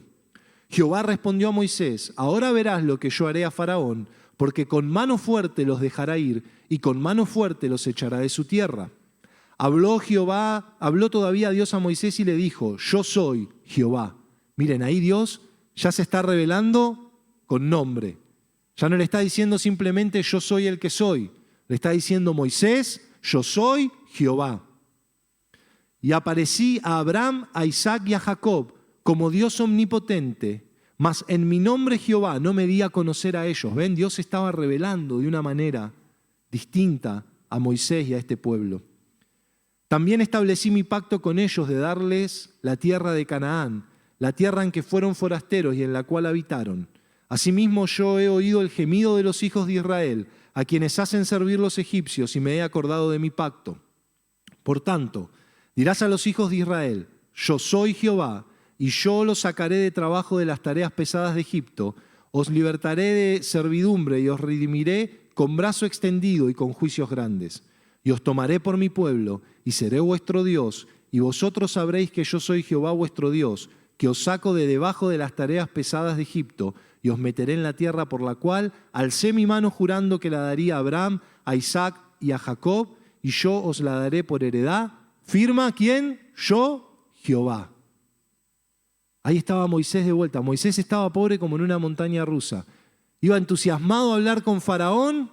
Jehová respondió a Moisés, ahora verás lo que yo haré a Faraón, porque con mano fuerte los dejará ir y con mano fuerte los echará de su tierra. Habló todavía Dios a Moisés y le dijo, yo soy Jehová. Miren, ahí Dios ya se está revelando con nombre. Ya no le está diciendo simplemente yo soy el que soy. Le está diciendo Moisés, yo soy Jehová. Y aparecí a Abraham, a Isaac y a Jacob como Dios omnipotente, mas en mi nombre Jehová no me di a conocer a ellos. ¿Ven? Dios estaba revelando de una manera distinta a Moisés y a este pueblo. También establecí mi pacto con ellos de darles la tierra de Canaán, la tierra en que fueron forasteros y en la cual habitaron. Asimismo yo he oído el gemido de los hijos de Israel, a quienes hacen servir los egipcios, y me he acordado de mi pacto. Por tanto, dirás a los hijos de Israel, yo soy Jehová, y yo los sacaré de trabajo de las tareas pesadas de Egipto, os libertaré de servidumbre y os redimiré con brazo extendido y con juicios grandes. Y os tomaré por mi pueblo, y seré vuestro Dios, y vosotros sabréis que yo soy Jehová vuestro Dios, que os saco de debajo de las tareas pesadas de Egipto, y os meteré en la tierra por la cual alcé mi mano jurando que la daría a Abraham, a Isaac y a Jacob, y yo os la daré por heredad. ¿Firma quién? Yo, Jehová. Ahí estaba Moisés de vuelta. Moisés estaba pobre como en una montaña rusa. Iba entusiasmado a hablar con Faraón.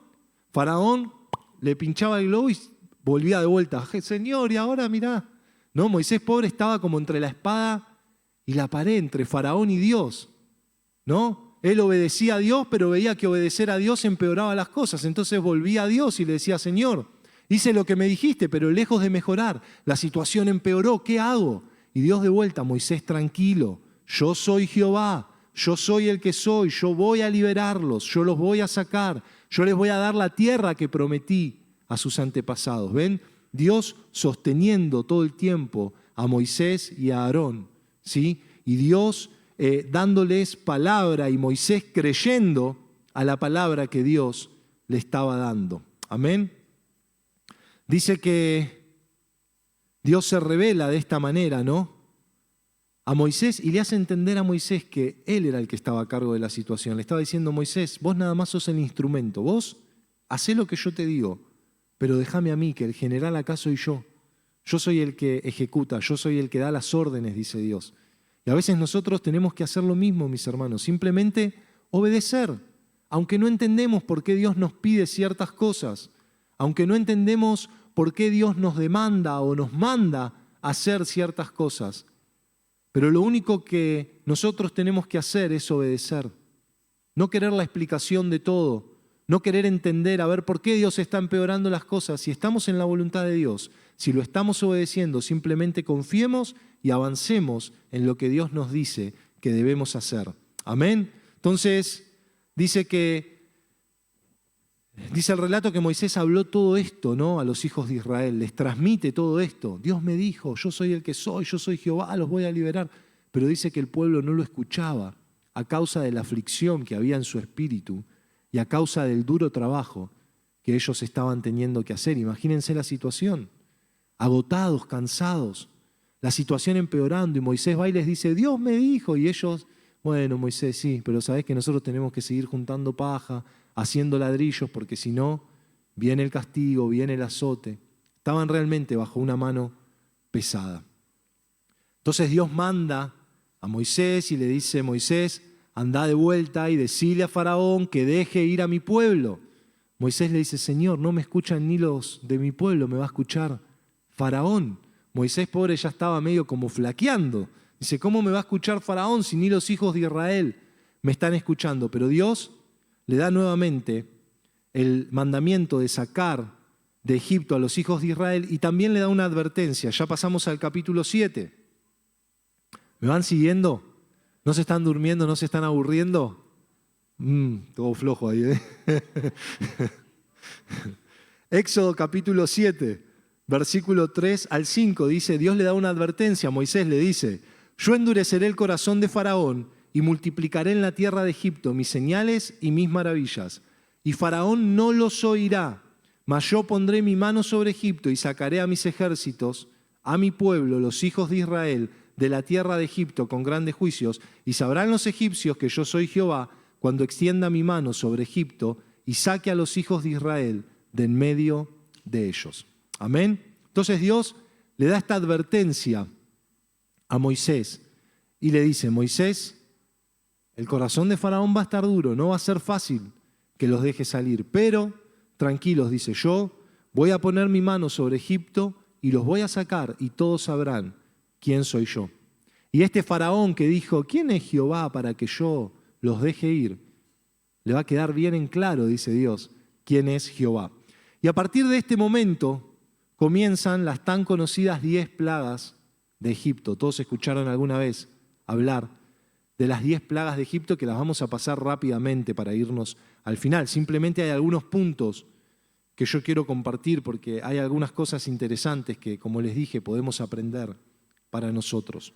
Faraón le pinchaba el globo y volvía de vuelta. Señor, y ahora mirá. No, Moisés pobre estaba como entre la espada y la pared, entre Faraón y Dios. ¿No? Él obedecía a Dios, pero veía que obedecer a Dios empeoraba las cosas. Entonces volvía a Dios y le decía, Señor, hice lo que me dijiste, pero lejos de mejorar, la situación empeoró. ¿Qué hago? Y Dios de vuelta, Moisés, tranquilo. Yo soy Jehová, yo soy el que soy, yo voy a liberarlos, yo los voy a sacar, yo les voy a dar la tierra que prometí a sus antepasados. ¿Ven? Dios sosteniendo todo el tiempo a Moisés y a Aarón, ¿sí? Y Dios dándoles palabra y Moisés creyendo a la palabra que Dios le estaba dando. Amén. Dice que Dios se revela de esta manera, ¿no? A Moisés y le hace entender a Moisés que él era el que estaba a cargo de la situación. Le estaba diciendo, Moisés, vos nada más sos el instrumento, vos hacé lo que yo te digo, pero déjame a mí, que el general acá soy yo. Yo soy el que ejecuta, yo soy el que da las órdenes, dice Dios. Y a veces nosotros tenemos que hacer lo mismo, mis hermanos, simplemente obedecer, aunque no entendemos por qué Dios nos pide ciertas cosas, aunque no entendemos por qué Dios nos demanda o nos manda hacer ciertas cosas. Pero lo único que nosotros tenemos que hacer es obedecer. No querer la explicación de todo, no querer entender, a ver por qué Dios está empeorando las cosas. Si estamos en la voluntad de Dios, si lo estamos obedeciendo, simplemente confiemos y avancemos en lo que Dios nos dice que debemos hacer. Amén. Entonces, dice el relato que Moisés habló todo esto, ¿no?, a los hijos de Israel, les transmite todo esto. Dios me dijo, yo soy el que soy, yo soy Jehová, los voy a liberar. Pero dice que el pueblo no lo escuchaba a causa de la aflicción que había en su espíritu y a causa del duro trabajo que ellos estaban teniendo que hacer. Imagínense la situación, agotados, cansados, la situación empeorando, y Moisés va y les dice, Dios me dijo, y ellos, bueno, Moisés, sí, pero sabés que nosotros tenemos que seguir juntando paja, haciendo ladrillos, porque si no, viene el castigo, viene el azote. Estaban realmente bajo una mano pesada. Entonces Dios manda a Moisés y le dice, Moisés, anda de vuelta y decile a Faraón que deje ir a mi pueblo. Moisés le dice, Señor, no me escuchan ni los de mi pueblo, me va a escuchar Faraón. Moisés, pobre, ya estaba medio como flaqueando. Dice, ¿cómo me va a escuchar Faraón si ni los hijos de Israel me están escuchando? Pero Dios le da nuevamente el mandamiento de sacar de Egipto a los hijos de Israel y también le da una advertencia. Ya pasamos al capítulo 7. ¿Me van siguiendo? ¿No se están durmiendo? ¿No se están aburriendo? Todo flojo ahí, ¿eh? Éxodo capítulo 7, versículo 3 al 5 dice, Dios le da una advertencia, Moisés le dice, yo endureceré el corazón de Faraón y multiplicaré en la tierra de Egipto mis señales y mis maravillas. Y Faraón no los oirá, mas yo pondré mi mano sobre Egipto y sacaré a mis ejércitos, a mi pueblo, los hijos de Israel, de la tierra de Egipto con grandes juicios, y sabrán los egipcios que yo soy Jehová cuando extienda mi mano sobre Egipto y saque a los hijos de Israel de en medio de ellos. Amén. Entonces Dios le da esta advertencia a Moisés y le dice, Moisés, el corazón de Faraón va a estar duro, no va a ser fácil que los deje salir, pero tranquilos, dice, yo voy a poner mi mano sobre Egipto y los voy a sacar y todos sabrán quién soy yo. Y este Faraón que dijo, ¿quién es Jehová para que yo los deje ir? Le va a quedar bien en claro, dice Dios, quién es Jehová. Y a partir de este momento comienzan las tan conocidas 10 plagas de Egipto. Todos escucharon alguna vez hablar de las 10 plagas de Egipto, que las vamos a pasar rápidamente para irnos al final. Simplemente hay algunos puntos que yo quiero compartir porque hay algunas cosas interesantes que, como les dije, podemos aprender para nosotros.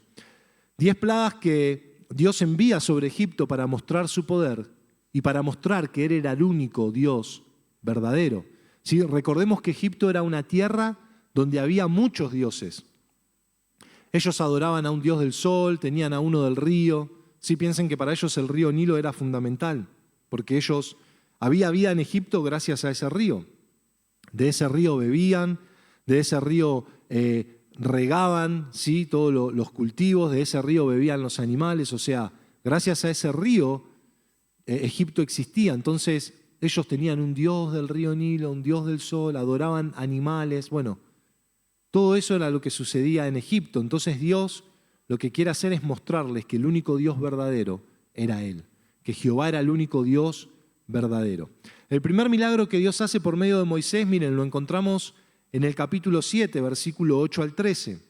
10 plagas que Dios envía sobre Egipto para mostrar su poder y para mostrar que Él era el único Dios verdadero. ¿Sí? Recordemos que Egipto era una tierra donde había muchos dioses. Ellos adoraban a un dios del sol, tenían a uno del río. Sí, piensen que para ellos el río Nilo era fundamental, porque había vida en Egipto gracias a ese río. De ese río bebían, de ese río regaban, ¿sí?, todos los cultivos, de ese río bebían los animales, o sea, gracias a ese río Egipto existía. Entonces ellos tenían un dios del río Nilo, un dios del sol, adoraban animales, bueno, todo eso era lo que sucedía en Egipto. Entonces Dios lo que quiere hacer es mostrarles que el único Dios verdadero era Él, que Jehová era el único Dios verdadero. El primer milagro que Dios hace por medio de Moisés, miren, lo encontramos en el capítulo 7, versículo 8 al 13.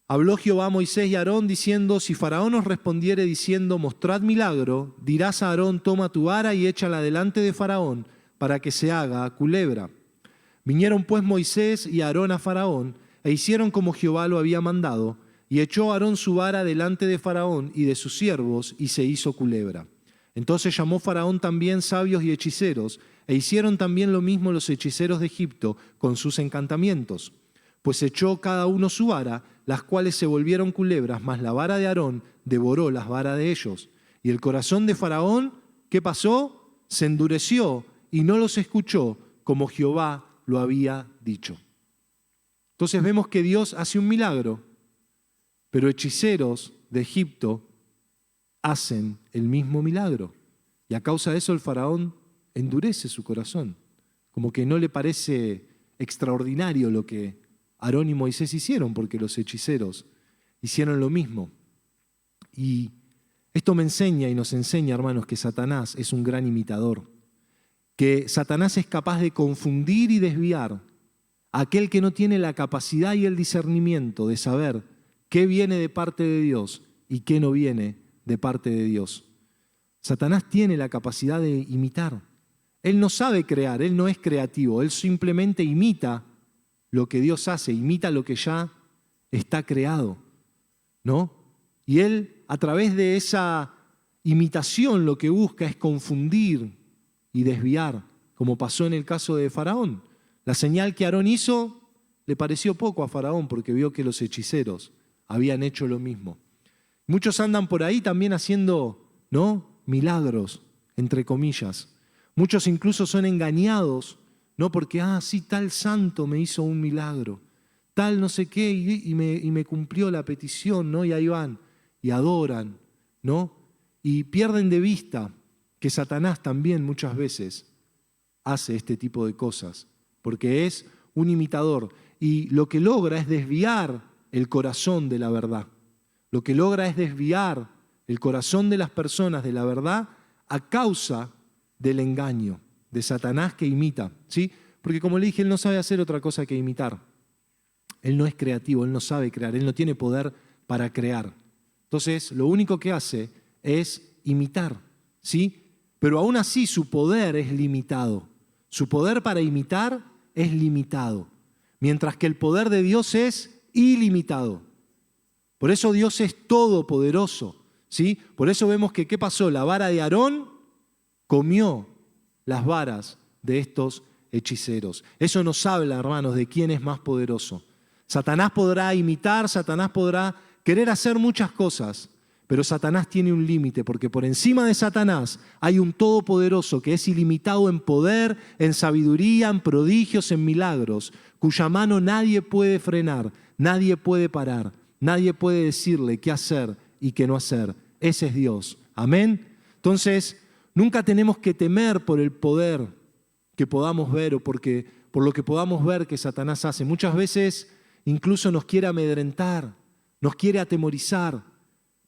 Habló Jehová a Moisés y a Aarón diciendo, si Faraón os respondiere diciendo, mostrad milagro, dirás a Aarón, toma tu vara y échala delante de Faraón, para que se haga culebra. Vinieron pues Moisés y Aarón a Faraón, e hicieron como Jehová lo había mandado, y echó Aarón su vara delante de Faraón y de sus siervos, y se hizo culebra. Entonces llamó Faraón también sabios y hechiceros, e hicieron también lo mismo los hechiceros de Egipto con sus encantamientos. Pues echó cada uno su vara, las cuales se volvieron culebras, mas la vara de Aarón devoró las varas de ellos. Y el corazón de Faraón, ¿qué pasó? Se endureció y no los escuchó, como Jehová lo había dicho. Entonces vemos que Dios hace un milagro, pero hechiceros de Egipto hacen el mismo milagro. Y a causa de eso el Faraón endurece su corazón, como que no le parece extraordinario lo que Aarón y Moisés hicieron, porque los hechiceros hicieron lo mismo. Y esto me enseña y nos enseña, hermanos, que Satanás es un gran imitador, que Satanás es capaz de confundir y desviar a aquel que no tiene la capacidad y el discernimiento de saber qué viene de parte de Dios y qué no viene de parte de Dios. Satanás tiene la capacidad de imitar. Él no sabe crear, él no es creativo, él simplemente imita lo que Dios hace, imita lo que ya está creado, ¿no? Y él, a través de esa imitación, lo que busca es confundir y desviar, como pasó en el caso de Faraón. La señal que Aarón hizo le pareció poco a Faraón porque vio que los hechiceros habían hecho lo mismo. Muchos andan por ahí también haciendo, ¿no?, milagros, entre comillas. Muchos incluso son engañados, ¿no?, porque, sí, tal santo me hizo un milagro, tal no sé qué, y me cumplió la petición, ¿no? Y ahí van, y adoran, ¿no? Y pierden de vista que Satanás también muchas veces hace este tipo de cosas, porque es un imitador, y lo que logra es desviar el corazón de la verdad. Lo que logra es desviar el corazón de las personas de la verdad a causa del engaño de Satanás que imita, ¿sí? Porque como le dije, él no sabe hacer otra cosa que imitar. Él no es creativo, él no sabe crear, él no tiene poder para crear. Entonces, lo único que hace es imitar, ¿sí? Pero aún así su poder es limitado. Su poder para imitar es limitado, mientras que el poder de Dios es ilimitado. Por eso Dios es todopoderoso, ¿sí? Por eso vemos que, ¿qué pasó? La vara de Aarón comió las varas de estos hechiceros. Eso nos habla, hermanos, de quién es más poderoso. Satanás podrá imitar, Satanás podrá querer hacer muchas cosas, pero Satanás tiene un límite, porque por encima de Satanás hay un todopoderoso que es ilimitado en poder, en sabiduría, en prodigios, en milagros, cuya mano nadie puede frenar, nadie puede parar, nadie puede decirle qué hacer y qué no hacer. Ese es Dios. Amén. Entonces, nunca tenemos que temer por el poder que podamos ver o por lo que podamos ver que Satanás hace. Muchas veces incluso nos quiere amedrentar, nos quiere atemorizar,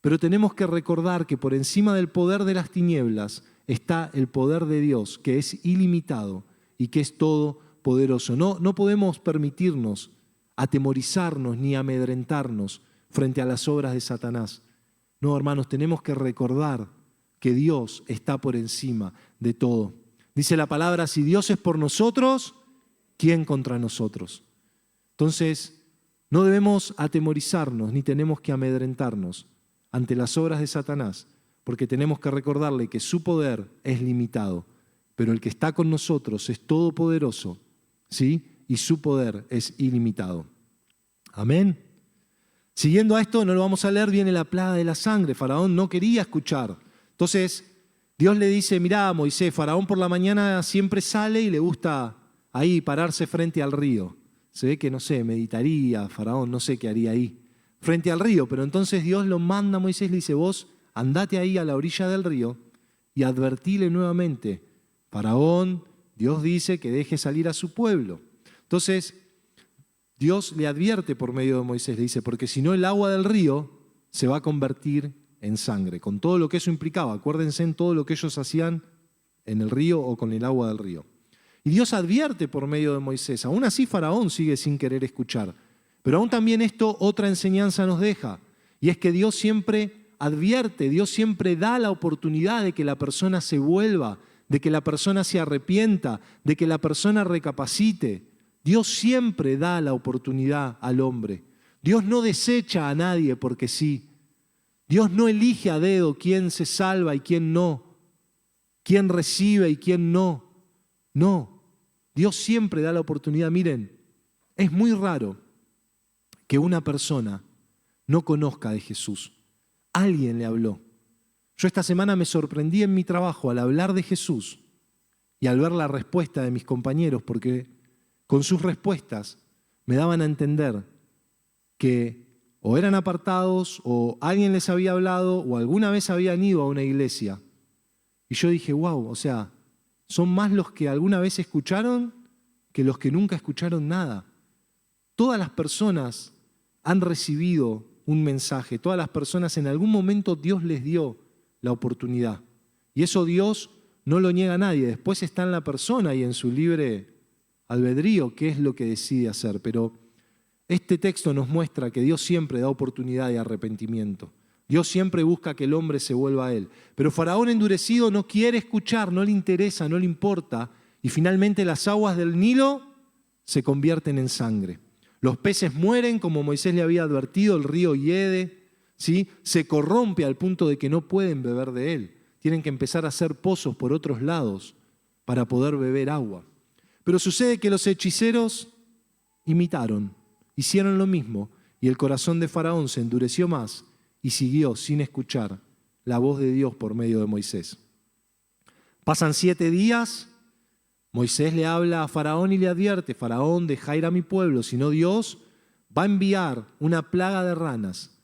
pero tenemos que recordar que por encima del poder de las tinieblas está el poder de Dios, que es ilimitado y que es todopoderoso. No podemos permitirnos atemorizarnos ni amedrentarnos frente a las obras de Satanás. No, hermanos, tenemos que recordar que Dios está por encima de todo. Dice la palabra, si Dios es por nosotros, ¿quién contra nosotros? Entonces, no debemos atemorizarnos ni tenemos que amedrentarnos ante las obras de Satanás, porque tenemos que recordarle que su poder es limitado, pero el que está con nosotros es todopoderoso, ¿sí? Y su poder es ilimitado. Amén. Siguiendo a esto, no lo vamos a leer, viene la plaga de la sangre. Faraón no quería escuchar. Entonces, Dios le dice, mirá, Moisés, Faraón por la mañana siempre sale y le gusta ahí pararse frente al río. Se ve que, no sé, meditaría, Faraón, no sé qué haría ahí, frente al río. Pero entonces Dios lo manda a Moisés, le dice, vos andate ahí a la orilla del río y advertile nuevamente, Faraón, Dios dice que deje salir a su pueblo. Entonces, Dios le advierte por medio de Moisés, le dice, porque si no el agua del río se va a convertir en sangre, con todo lo que eso implicaba. Acuérdense en todo lo que ellos hacían en el río o con el agua del río. Y Dios advierte por medio de Moisés. Aún así Faraón sigue sin querer escuchar. Pero aún también esto otra enseñanza nos deja, y es que Dios siempre advierte, Dios siempre da la oportunidad de que la persona se vuelva, de que la persona se arrepienta, de que la persona recapacite. Dios siempre da la oportunidad al hombre. Dios no desecha a nadie porque sí. Dios no elige a dedo quién se salva y quién no, quién recibe y quién no. No, Dios siempre da la oportunidad. Miren, es muy raro que una persona no conozca de Jesús. Alguien le habló. Yo esta semana me sorprendí en mi trabajo al hablar de Jesús y al ver la respuesta de mis compañeros, porque con sus respuestas me daban a entender que o eran apartados, o alguien les había hablado, o alguna vez habían ido a una iglesia. Y yo dije, wow, o sea, son más los que alguna vez escucharon que los que nunca escucharon nada. Todas las personas han recibido un mensaje, todas las personas en algún momento Dios les dio la oportunidad. Y eso Dios no lo niega a nadie. Después está en la persona y en su libre albedrío qué es lo que decide hacer. Pero este texto nos muestra que Dios siempre da oportunidad de arrepentimiento. Dios siempre busca que el hombre se vuelva a Él. Pero Faraón endurecido no quiere escuchar, no le interesa, no le importa. Y finalmente las aguas del Nilo se convierten en sangre. Los peces mueren, como Moisés le había advertido, el río hiede, ¿sí? Se corrompe al punto de que no pueden beber de él. Tienen que empezar a hacer pozos por otros lados para poder beber agua. Pero sucede que los hechiceros imitaron, hicieron lo mismo, y el corazón de Faraón se endureció más y siguió sin escuchar la voz de Dios por medio de Moisés. Pasan 7 días, Moisés le habla a Faraón y le advierte: Faraón, deja ir a mi pueblo, si no Dios va a enviar una plaga de ranas.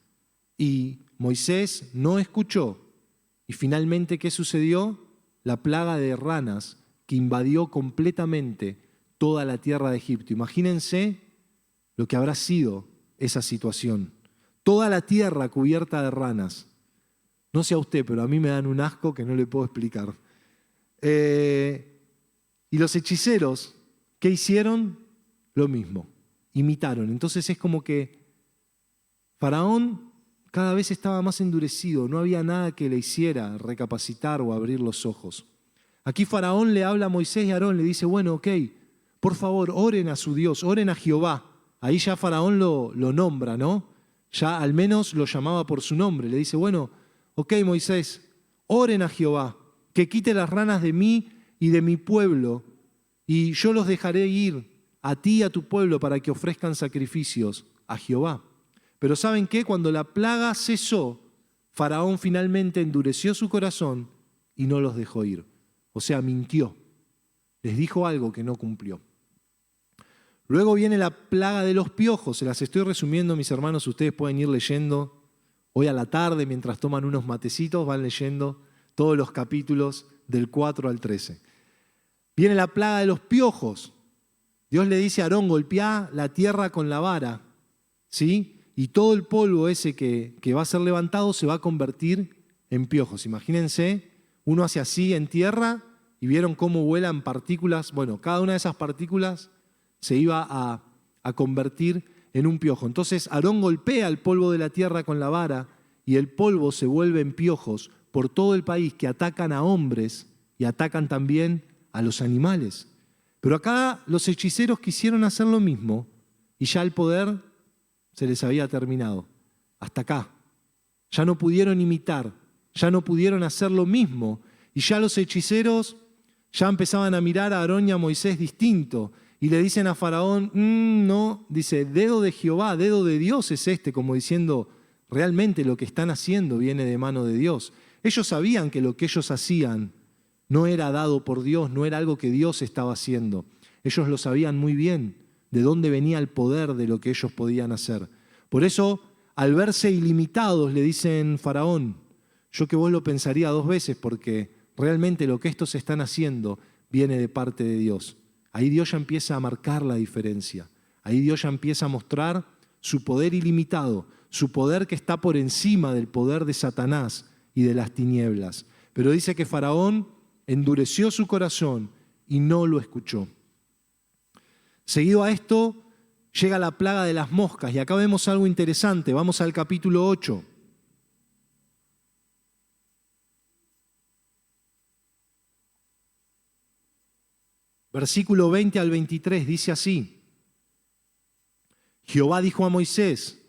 Y Moisés no escuchó. Y finalmente, ¿qué sucedió? La plaga de ranas que invadió completamente toda la tierra de Egipto. Imagínense lo que habrá sido esa situación. Toda la tierra cubierta de ranas. No sé a usted, pero a mí me dan un asco que no le puedo explicar. Y los hechiceros, ¿qué hicieron? Lo mismo, imitaron. Entonces es como que Faraón cada vez estaba más endurecido, no había nada que le hiciera recapacitar o abrir los ojos. Aquí Faraón le habla a Moisés y a Aarón, le dice: bueno, ok, por favor, oren a su Dios, oren a Jehová. Ahí ya Faraón lo nombra, ¿no? Ya al menos lo llamaba por su nombre. Le dice: bueno, ok, Moisés, oren a Jehová, que quite las ranas de mí y de mi pueblo, y yo los dejaré ir a ti y a tu pueblo para que ofrezcan sacrificios a Jehová. Pero ¿saben qué? Cuando la plaga cesó, Faraón finalmente endureció su corazón y no los dejó ir. O sea, mintió. Les dijo algo que no cumplió. Luego viene la plaga de los piojos. Se las estoy resumiendo, mis hermanos. Ustedes pueden ir leyendo hoy a la tarde, mientras toman unos matecitos, van leyendo todos los capítulos del 4 al 13. Viene la plaga de los piojos. Dios le dice a Aarón: golpea la tierra con la vara, ¿sí? Y todo el polvo ese que va a ser levantado se va a convertir en piojos. Imagínense, uno hace así en tierra y vieron cómo vuelan partículas. Bueno, cada una de esas partículas se iba a convertir en un piojo. Entonces Aarón golpea el polvo de la tierra con la vara y el polvo se vuelve en piojos por todo el país, que atacan a hombres y atacan también a los animales. Pero acá los hechiceros quisieron hacer lo mismo y ya el poder se les había terminado. Hasta acá. Ya no pudieron imitar, ya no pudieron hacer lo mismo. Y ya los hechiceros ya empezaban a mirar a Aarón y a Moisés distinto. Y le dicen a Faraón: no, dice, dedo de Jehová, dedo de Dios es este, como diciendo, realmente lo que están haciendo viene de mano de Dios. Ellos sabían que lo que ellos hacían no era dado por Dios, no era algo que Dios estaba haciendo. Ellos lo sabían muy bien, de dónde venía el poder de lo que ellos podían hacer. Por eso, al verse ilimitados, le dicen: Faraón, yo que vos lo pensaría 2 veces, porque realmente lo que estos están haciendo viene de parte de Dios. Ahí Dios ya empieza a marcar la diferencia. Ahí Dios ya empieza a mostrar su poder ilimitado, su poder que está por encima del poder de Satanás y de las tinieblas. Pero dice que Faraón endureció su corazón y no lo escuchó. Seguido a esto, llega la plaga de las moscas, y acá vemos algo interesante. Vamos al capítulo 8. Versículo 20 al 23 dice así: Jehová dijo a Moisés: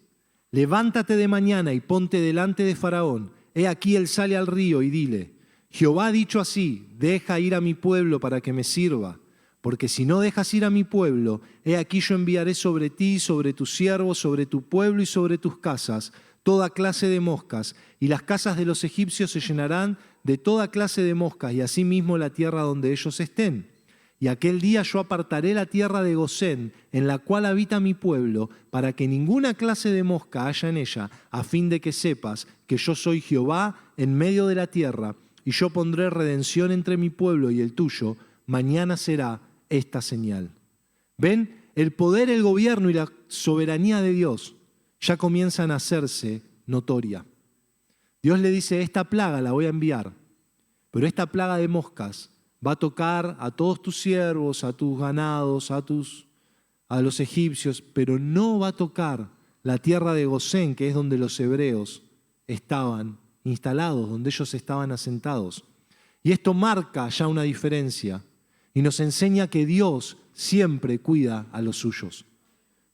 levántate de mañana y ponte delante de Faraón. He aquí él sale al río, y dile: Jehová ha dicho así: deja ir a mi pueblo para que me sirva. Porque si no dejas ir a mi pueblo, he aquí yo enviaré sobre ti, sobre tus siervos, sobre tu pueblo y sobre tus casas, toda clase de moscas, y las casas de los egipcios se llenarán de toda clase de moscas, y asimismo la tierra donde ellos estén. Y aquel día yo apartaré la tierra de Gosén, en la cual habita mi pueblo, para que ninguna clase de mosca haya en ella, a fin de que sepas que yo soy Jehová en medio de la tierra, y yo pondré redención entre mi pueblo y el tuyo. Mañana será esta señal. ¿Ven? el poder, el gobierno y la soberanía de Dios ya comienzan a hacerse notoria. Dios le dice, esta plaga la voy a enviar, pero esta plaga de moscas va a tocar a todos tus siervos, a tus ganados, a los egipcios, pero no va a tocar la tierra de Gosén, que es donde los hebreos estaban instalados, donde ellos estaban asentados. Y esto marca ya una diferencia y nos enseña que Dios siempre cuida a los suyos.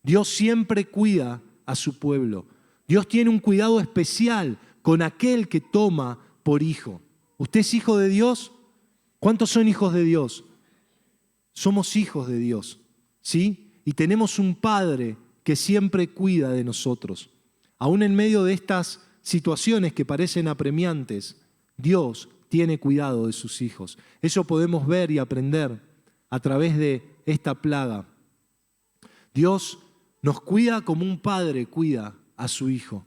Dios siempre cuida a su pueblo. Dios tiene un cuidado especial con aquel que toma por hijo. ¿Usted es hijo de Dios? ¿Cuántos son hijos de Dios? Somos hijos de Dios, ¿sí? Y tenemos un Padre que siempre cuida de nosotros. Aún en medio de estas situaciones que parecen apremiantes, Dios tiene cuidado de sus hijos. Eso podemos ver y aprender a través de esta plaga. Dios nos cuida como un padre cuida a su hijo.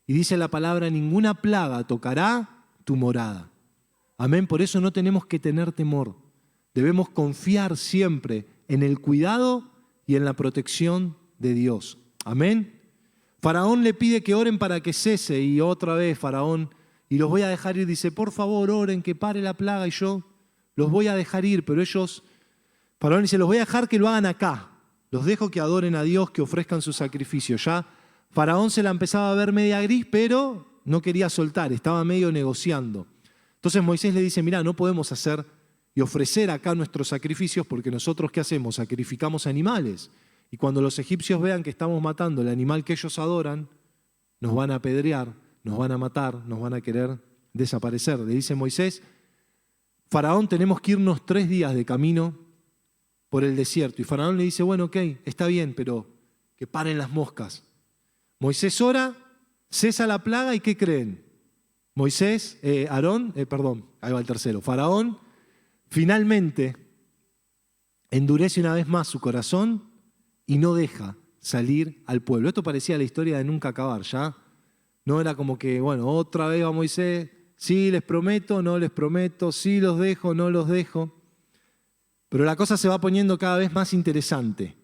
Y dice la palabra, ninguna plaga tocará tu morada. Amén, por eso no tenemos que tener temor. Debemos confiar siempre en el cuidado y en la protección de Dios. Amén. Faraón le pide que oren para que cese y otra vez Faraón, y los voy a dejar ir, dice, por favor oren que pare la plaga y yo los voy a dejar ir, pero Faraón dice, los voy a dejar que lo hagan acá, los dejo que adoren a Dios, que ofrezcan su sacrificio. Ya Faraón se la empezaba a ver media gris, pero no quería soltar, estaba medio negociando. Entonces Moisés le dice, mirá, no podemos hacer y ofrecer acá nuestros sacrificios porque nosotros, ¿qué hacemos? Sacrificamos animales. Y cuando los egipcios vean que estamos matando el animal que ellos adoran, nos van a apedrear, nos van a matar, nos van a querer desaparecer. Le dice Moisés, Faraón, tenemos que irnos 3 días de camino por el desierto. Y Faraón le dice, bueno, ok, está bien, pero que paren las moscas. Moisés ora, cesa la plaga y ¿qué creen? Ahí va el tercero. Faraón finalmente endurece una vez más su corazón y no deja salir al pueblo. Esto parecía la historia de nunca acabar, ¿ya? No era como que, bueno, otra vez va Moisés, sí les prometo, no les prometo, sí los dejo, no los dejo. Pero la cosa se va poniendo cada vez más interesante.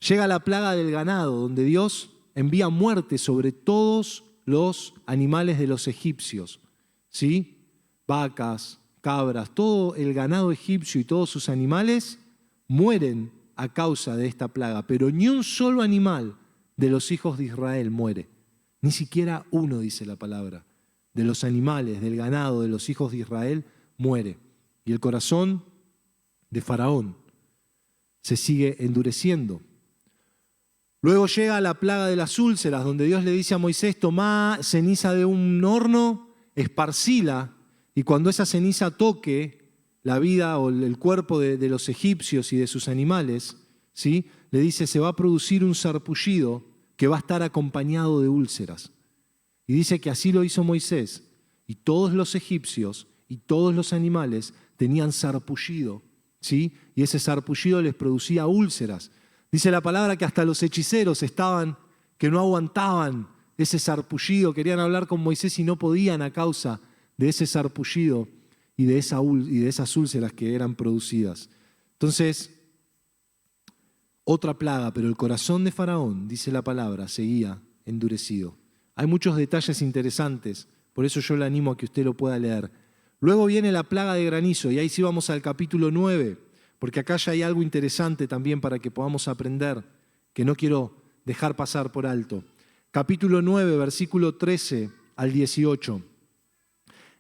Llega la plaga del ganado, donde Dios envía muerte sobre todos los animales de los egipcios, ¿sí? Vacas, cabras, todo el ganado egipcio y todos sus animales mueren a causa de esta plaga, pero ni un solo animal de los hijos de Israel muere, ni siquiera uno, dice la palabra, de los animales, del ganado de los hijos de Israel muere. Y el corazón de Faraón se sigue endureciendo. Luego llega la plaga de las úlceras, donde Dios le dice a Moisés, tomá ceniza de un horno, esparcila, y cuando esa ceniza toque la vida o el cuerpo de los egipcios y de sus animales, ¿sí? Le dice, se va a producir un sarpullido que va a estar acompañado de úlceras. Y dice que así lo hizo Moisés, y todos los egipcios y todos los animales tenían sarpullido, ¿sí? Y ese sarpullido les producía úlceras. Dice la palabra que hasta los hechiceros que no aguantaban ese sarpullido, querían hablar con Moisés y no podían a causa de ese sarpullido y de esas úlceras que eran producidas. Entonces, otra plaga, pero el corazón de Faraón, dice la palabra, seguía endurecido. Hay muchos detalles interesantes, por eso yo le animo a que usted lo pueda leer. Luego viene la plaga de granizo, y ahí sí vamos al capítulo 9, porque acá ya hay algo interesante también para que podamos aprender, que no quiero dejar pasar por alto. Capítulo 9, versículo 13 al 18.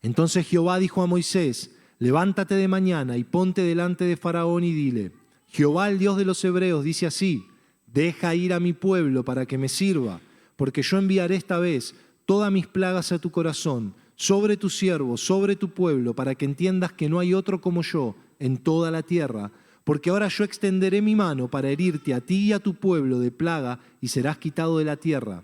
Entonces Jehová dijo a Moisés, levántate de mañana y ponte delante de Faraón y dile, Jehová el Dios de los hebreos dice así, deja ir a mi pueblo para que me sirva, porque yo enviaré esta vez todas mis plagas a tu corazón, sobre tu siervo, sobre tu pueblo, para que entiendas que no hay otro como yo en toda la tierra, porque ahora yo extenderé mi mano para herirte a ti y a tu pueblo de plaga y serás quitado de la tierra.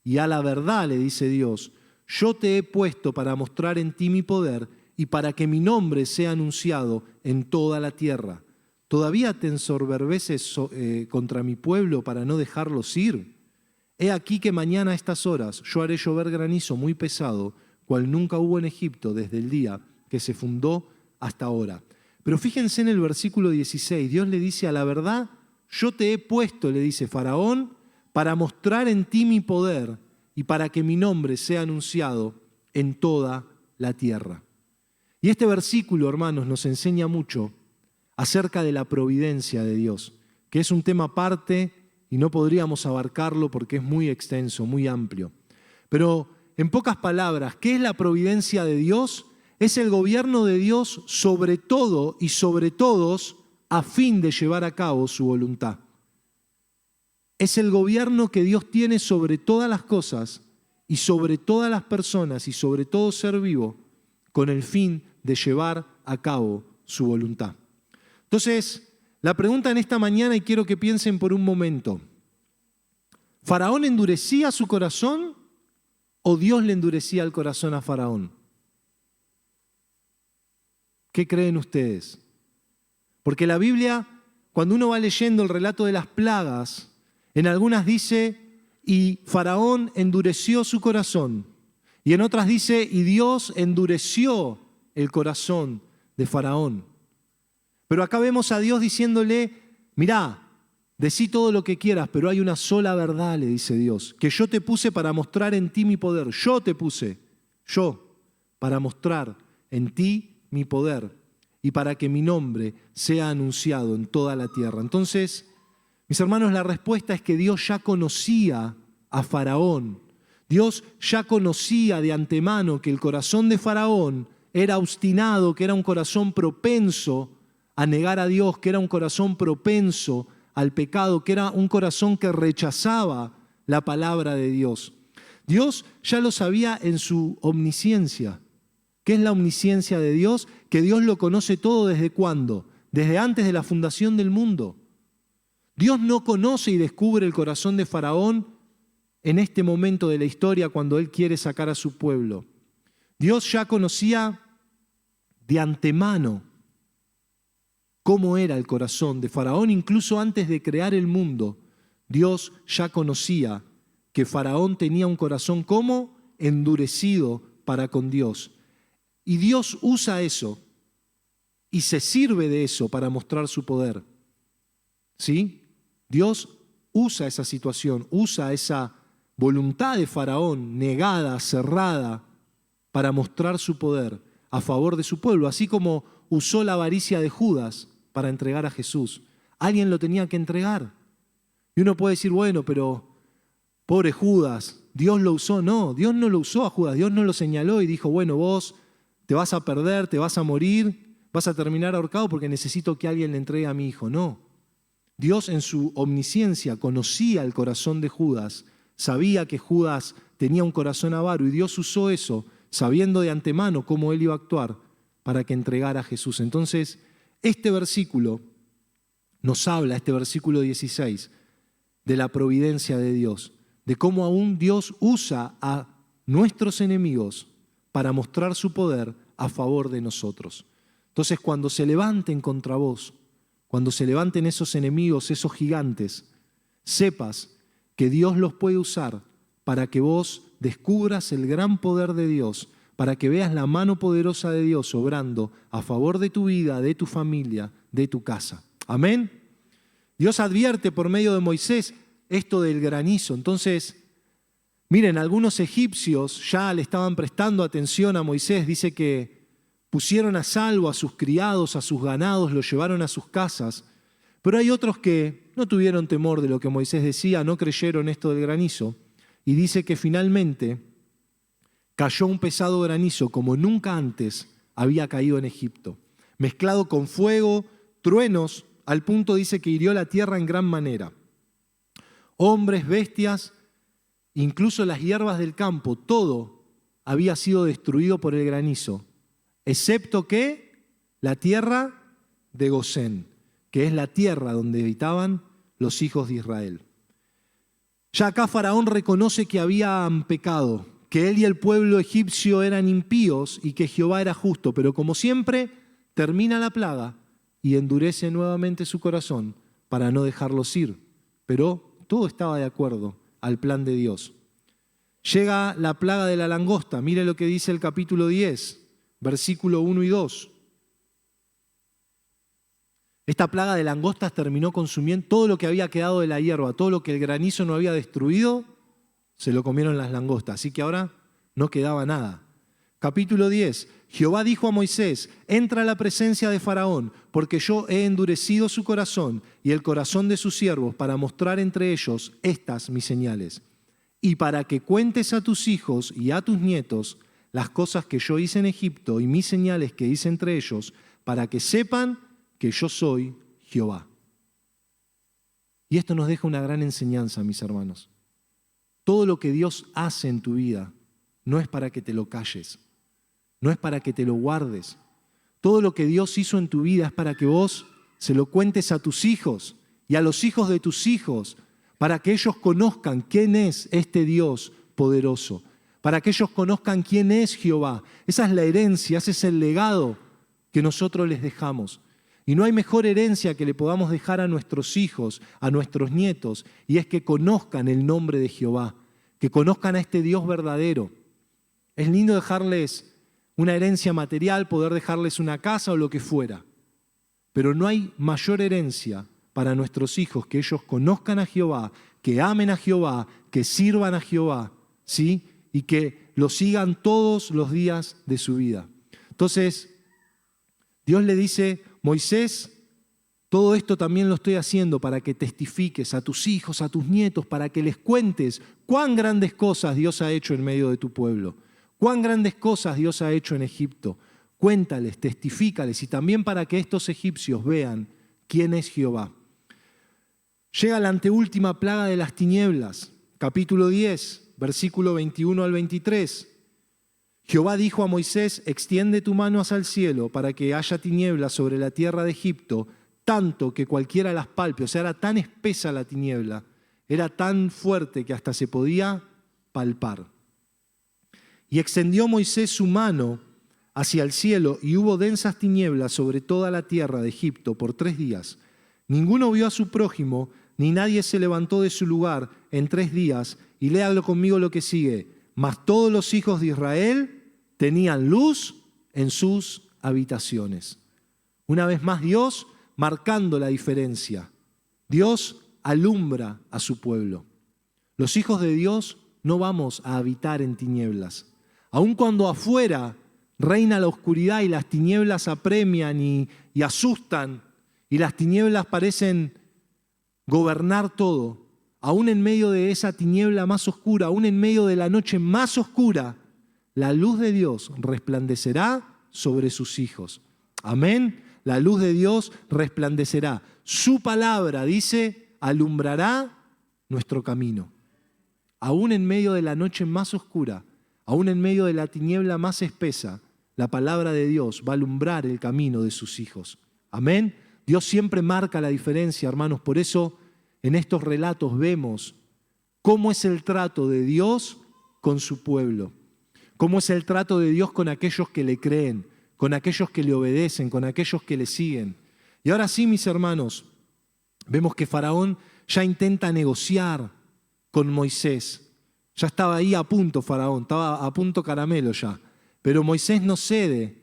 Y a la verdad, le dice Dios, yo te he puesto para mostrar en ti mi poder y para que mi nombre sea anunciado en toda la tierra. ¿Todavía te ensoberbeces contra mi pueblo para no dejarlos ir? He aquí que mañana a estas horas yo haré llover granizo muy pesado, cual nunca hubo en Egipto desde el día que se fundó hasta ahora. Pero fíjense en el versículo 16, Dios le dice, a la verdad, yo te he puesto, le dice Faraón, para mostrar en ti mi poder y para que mi nombre sea anunciado en toda la tierra. Y este versículo, hermanos, nos enseña mucho acerca de la providencia de Dios, que es un tema aparte y no podríamos abarcarlo porque es muy extenso, muy amplio. Pero en pocas palabras, ¿qué es la providencia de Dios? Es el gobierno de Dios sobre todo y sobre todos a fin de llevar a cabo su voluntad. Es el gobierno que Dios tiene sobre todas las cosas y sobre todas las personas y sobre todo ser vivo con el fin de llevar a cabo su voluntad. Entonces, la pregunta en esta mañana, y quiero que piensen por un momento, ¿Faraón endurecía su corazón o Dios le endurecía el corazón a Faraón? ¿Qué creen ustedes? Porque la Biblia, cuando uno va leyendo el relato de las plagas, en algunas dice, y Faraón endureció su corazón, y en otras dice, y Dios endureció el corazón de Faraón. Pero acá vemos a Dios diciéndole, mirá, decí todo lo que quieras, pero hay una sola verdad, le dice Dios, que yo te puse para mostrar en ti mi poder. Yo te puse, yo, para mostrar en ti mi poder y para que mi nombre sea anunciado en toda la tierra. Entonces, mis hermanos, la respuesta es que Dios ya conocía a Faraón. Dios ya conocía de antemano que el corazón de Faraón era obstinado, que era un corazón propenso a negar a Dios, que era un corazón propenso al pecado, que era un corazón que rechazaba la palabra de Dios. Dios ya lo sabía en su omnisciencia. ¿Qué es la omnisciencia de Dios? Que Dios lo conoce todo ¿desde cuándo? Desde antes de la fundación del mundo. Dios no conoce y descubre el corazón de Faraón en este momento de la historia cuando Él quiere sacar a su pueblo. Dios ya conocía de antemano cómo era el corazón de Faraón, incluso antes de crear el mundo. Dios ya conocía que Faraón tenía un corazón como endurecido para con Dios. Y Dios usa eso y se sirve de eso para mostrar su poder. ¿Sí? Dios usa esa situación, usa esa voluntad de Faraón negada, cerrada, para mostrar su poder a favor de su pueblo, así como usó la avaricia de Judas para entregar a Jesús. Alguien lo tenía que entregar. Y uno puede decir, bueno, pero pobre Judas, Dios lo usó. No, Dios no lo usó a Judas, Dios no lo señaló y dijo, bueno, vos te vas a perder, te vas a morir, vas a terminar ahorcado porque necesito que alguien le entregue a mi hijo. No. Dios en su omnisciencia conocía el corazón de Judas, sabía que Judas tenía un corazón avaro y Dios usó eso, sabiendo de antemano cómo él iba a actuar para que entregara a Jesús. Entonces, este versículo nos habla, este versículo 16, de la providencia de Dios, de cómo aún Dios usa a nuestros enemigos para mostrar su poder a favor de nosotros. Entonces, cuando se levanten contra vos, cuando se levanten esos enemigos, esos gigantes, sepas que Dios los puede usar para que vos descubras el gran poder de Dios, para que veas la mano poderosa de Dios obrando a favor de tu vida, de tu familia, de tu casa. Amén. Dios advierte por medio de Moisés esto del granizo. Entonces, miren, algunos egipcios ya le estaban prestando atención a Moisés. Dice que pusieron a salvo a sus criados, a sus ganados, los llevaron a sus casas. Pero hay otros que no tuvieron temor de lo que Moisés decía, no creyeron esto del granizo. Y dice que finalmente cayó un pesado granizo como nunca antes había caído en Egipto, mezclado con fuego, truenos, al punto dice que hirió la tierra en gran manera. Hombres, bestias, incluso las hierbas del campo, todo había sido destruido por el granizo, excepto que la tierra de Gosén, que es la tierra donde habitaban los hijos de Israel. Ya acá Faraón reconoce que habían pecado, que él y el pueblo egipcio eran impíos y que Jehová era justo, pero como siempre termina la plaga y endurece nuevamente su corazón para no dejarlos ir. Pero todo estaba de acuerdo al plan de Dios. Llega la plaga de la langosta, mire lo que dice el capítulo 10, versículo 1 y 2. Esta plaga de langostas terminó consumiendo todo lo que había quedado de la hierba, todo lo que el granizo no había destruido, se lo comieron las langostas. Así que ahora no quedaba nada. Capítulo 10. Jehová dijo a Moisés: entra a la presencia de Faraón, porque yo he endurecido su corazón y el corazón de sus siervos para mostrar entre ellos estas mis señales. Y para que cuentes a tus hijos y a tus nietos las cosas que yo hice en Egipto y mis señales que hice entre ellos, para que sepan que yo soy Jehová. Y esto nos deja una gran enseñanza, mis hermanos. Todo lo que Dios hace en tu vida no es para que te lo calles, no es para que te lo guardes. Todo lo que Dios hizo en tu vida es para que vos se lo cuentes a tus hijos y a los hijos de tus hijos, para que ellos conozcan quién es este Dios poderoso, para que ellos conozcan quién es Jehová. Esa es la herencia, ese es el legado que nosotros les dejamos. Y no hay mejor herencia que le podamos dejar a nuestros hijos, a nuestros nietos, y es que conozcan el nombre de Jehová, que conozcan a este Dios verdadero. Es lindo dejarles una herencia material, poder dejarles una casa o lo que fuera, pero no hay mayor herencia para nuestros hijos que ellos conozcan a Jehová, que amen a Jehová, que sirvan a Jehová, ¿sí? Y que lo sigan todos los días de su vida. Entonces, Dios le dice: Moisés, todo esto también lo estoy haciendo para que testifiques a tus hijos, a tus nietos, para que les cuentes cuán grandes cosas Dios ha hecho en medio de tu pueblo, cuán grandes cosas Dios ha hecho en Egipto. Cuéntales, testifícales, y también para que estos egipcios vean quién es Jehová. Llega la anteúltima plaga de las tinieblas, capítulo 10, versículo 21 al 23. Jehová dijo a Moisés: extiende tu mano hacia el cielo para que haya tinieblas sobre la tierra de Egipto, tanto que cualquiera las palpe. O sea, era tan espesa la tiniebla, era tan fuerte que hasta se podía palpar. Y extendió Moisés su mano hacia el cielo, y hubo densas tinieblas sobre toda la tierra de Egipto por 3 días. Ninguno vio a su prójimo, ni nadie se levantó de su lugar en 3 días. Y léalo conmigo lo que sigue. Mas todos los hijos de Israel tenían luz en sus habitaciones. Una vez más, Dios marcando la diferencia. Dios alumbra a su pueblo. Los hijos de Dios no vamos a habitar en tinieblas. Aun cuando afuera reina la oscuridad y las tinieblas apremian y asustan, y las tinieblas parecen gobernar todo, aún en medio de esa tiniebla más oscura, aún en medio de la noche más oscura, la luz de Dios resplandecerá sobre sus hijos. Amén. La luz de Dios resplandecerá. Su palabra, dice, alumbrará nuestro camino. Aún en medio de la noche más oscura, aún en medio de la tiniebla más espesa, la palabra de Dios va a alumbrar el camino de sus hijos. Amén. Dios siempre marca la diferencia, hermanos. Por eso en estos relatos vemos cómo es el trato de Dios con su pueblo, cómo es el trato de Dios con aquellos que le creen, con aquellos que le obedecen, con aquellos que le siguen. Y ahora sí, mis hermanos, vemos que Faraón ya intenta negociar con Moisés. Ya estaba ahí a punto Faraón, estaba a punto caramelo ya. Pero Moisés no cede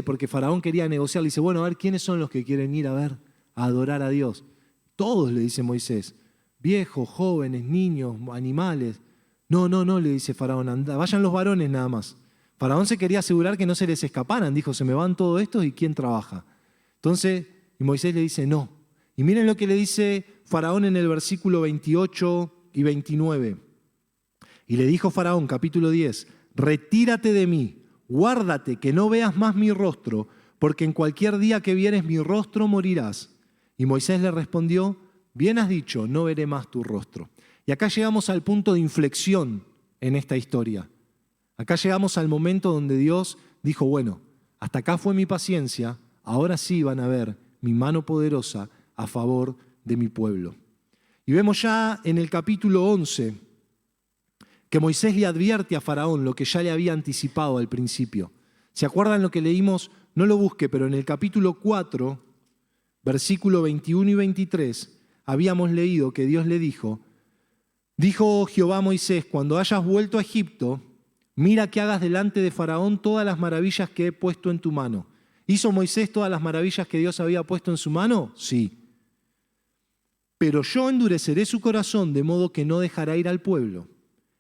porque Faraón quería negociar. Le dice: bueno, a ver, ¿quiénes son los que quieren ir a adorar a Dios? Todos, le dice Moisés, viejos, jóvenes, niños, animales. No, le dice Faraón, anda, vayan los varones nada más. Faraón se quería asegurar que no se les escaparan, dijo: se me van todos estos y ¿quién trabaja? Entonces, y Moisés le dice: no. Y miren lo que le dice Faraón en el versículo 28 y 29. Y le dijo Faraón, capítulo 10, retírate de mí, guárdate que no veas más mi rostro, porque en cualquier día que vieres mi rostro morirás. Y Moisés le respondió: bien has dicho, no veré más tu rostro. Y acá llegamos al punto de inflexión en esta historia. Acá llegamos al momento donde Dios dijo: bueno, hasta acá fue mi paciencia, ahora sí van a ver mi mano poderosa a favor de mi pueblo. Y vemos ya en el capítulo 11 que Moisés le advierte a Faraón lo que ya le había anticipado al principio. ¿Se acuerdan lo que leímos? No lo busque, pero en el capítulo 4, versículo 21 y 23, habíamos leído que Dios le dijo: dijo Jehová a Moisés: cuando hayas vuelto a Egipto, mira que hagas delante de Faraón todas las maravillas que he puesto en tu mano. ¿Hizo Moisés todas las maravillas que Dios había puesto en su mano? Sí. Pero yo endureceré su corazón de modo que no dejará ir al pueblo.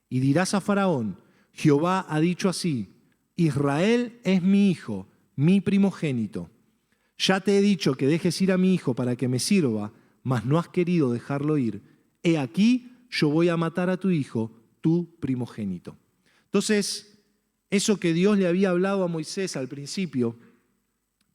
Y dirás a Faraón, Jehová ha dicho así, Israel es mi hijo, mi primogénito. Ya te he dicho que dejes ir a mi hijo para que me sirva, mas no has querido dejarlo ir. He aquí, yo voy a matar a tu hijo, tu primogénito. Entonces, eso que Dios le había hablado a Moisés al principio,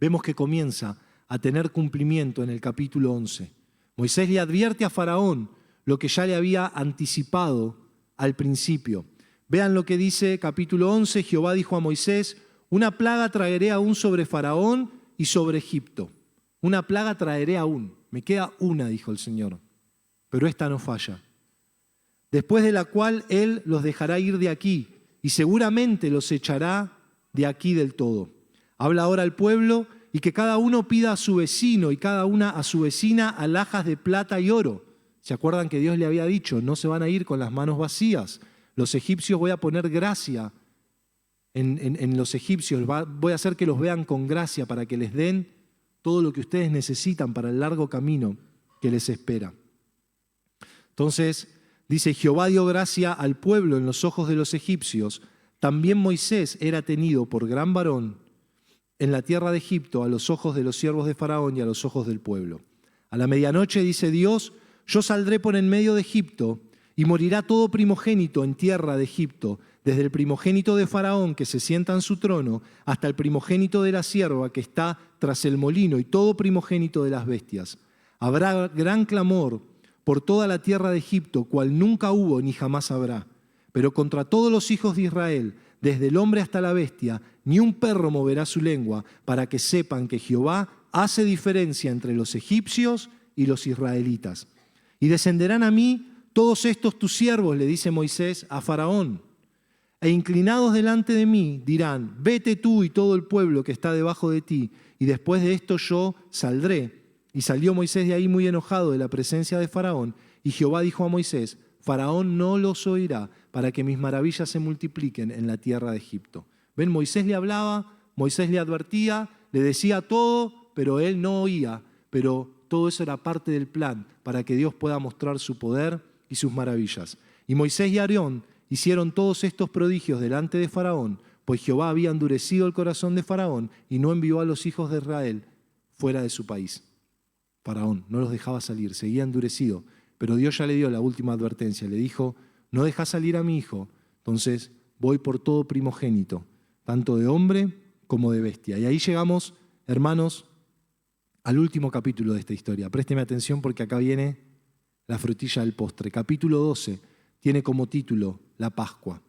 vemos que comienza a tener cumplimiento en el capítulo 11. Moisés le advierte a Faraón lo que ya le había anticipado al principio. Vean lo que dice capítulo 11, Jehová dijo a Moisés, una plaga traeré aún sobre Faraón y sobre Egipto. Una plaga traeré aún. Me queda una, dijo el Señor, pero esta no falla. Después de la cual Él los dejará ir de aquí y seguramente los echará de aquí del todo. Habla ahora al pueblo y que cada uno pida a su vecino y cada una a su vecina alhajas de plata y oro. ¿Se acuerdan que Dios le había dicho, no se van a ir con las manos vacías? Los egipcios voy a poner gracia en los egipcios, voy a hacer que los vean con gracia para que les den todo lo que ustedes necesitan para el largo camino que les espera. Entonces, dice, Jehová dio gracia al pueblo en los ojos de los egipcios. También Moisés era tenido por gran varón en la tierra de Egipto a los ojos de los siervos de Faraón y a los ojos del pueblo. A la medianoche, dice Dios, yo saldré por en medio de Egipto y morirá todo primogénito en tierra de Egipto, desde el primogénito de Faraón que se sienta en su trono hasta el primogénito de la sierva que está tras el molino y todo primogénito de las bestias. Habrá gran clamor por toda la tierra de Egipto, cual nunca hubo ni jamás habrá. Pero contra todos los hijos de Israel, desde el hombre hasta la bestia, ni un perro moverá su lengua, para que sepan que Jehová hace diferencia entre los egipcios y los israelitas. Y descenderán a mí todos estos tus siervos, le dice Moisés a Faraón, e inclinados delante de mí dirán, vete tú y todo el pueblo que está debajo de ti, y después de esto yo saldré. Y salió Moisés de ahí muy enojado de la presencia de Faraón, y Jehová dijo a Moisés, Faraón no los oirá, para que mis maravillas se multipliquen en la tierra de Egipto. Ven, Moisés le hablaba, Moisés le advertía, le decía todo, pero él no oía. Pero todo eso era parte del plan, para que Dios pueda mostrar su poder y sus maravillas. Y Moisés y Aarón hicieron todos estos prodigios delante de Faraón, pues Jehová había endurecido el corazón de Faraón y no envió a los hijos de Israel fuera de su país. Faraón no los dejaba salir, seguía endurecido, pero Dios ya le dio la última advertencia, le dijo, no dejas salir a mi hijo, entonces voy por todo primogénito, tanto de hombre como de bestia. Y ahí llegamos, hermanos, al último capítulo de esta historia. Présteme atención porque acá viene la frutilla del postre. Capítulo 12 tiene como título la Pascua.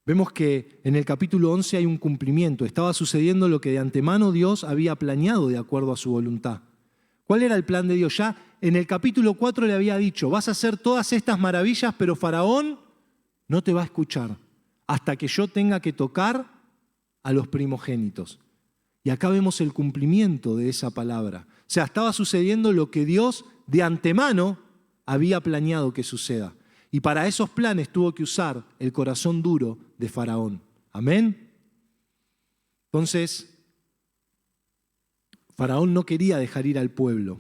Vemos que en el capítulo 11 hay un cumplimiento. Estaba sucediendo lo que de antemano Dios había planeado de acuerdo a su voluntad. ¿Cuál era el plan de Dios? Ya en el capítulo 4 le había dicho, vas a hacer todas estas maravillas, pero Faraón no te va a escuchar hasta que yo tenga que tocar a los primogénitos. Y acá vemos el cumplimiento de esa palabra. O sea, estaba sucediendo lo que Dios de antemano había planeado que suceda. Y para esos planes tuvo que usar el corazón duro de Faraón. Amén. Entonces, Faraón no quería dejar ir al pueblo,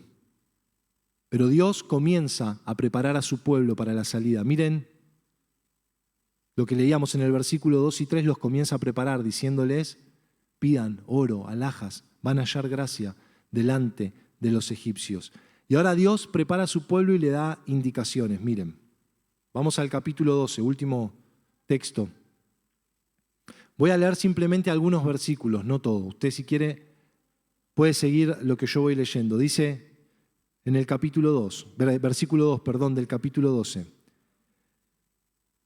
pero Dios comienza a preparar a su pueblo para la salida. Miren lo que leíamos en el versículo 2 y 3, los comienza a preparar diciéndoles, pidan oro, alhajas, van a hallar gracia delante de los egipcios. Y ahora Dios prepara a su pueblo y le da indicaciones. Miren, vamos al capítulo 12, último texto. Voy a leer simplemente algunos versículos, no todo. Usted si quiere puede seguir lo que yo voy leyendo. Dice en el capítulo 2, versículo 2, perdón, del capítulo 12.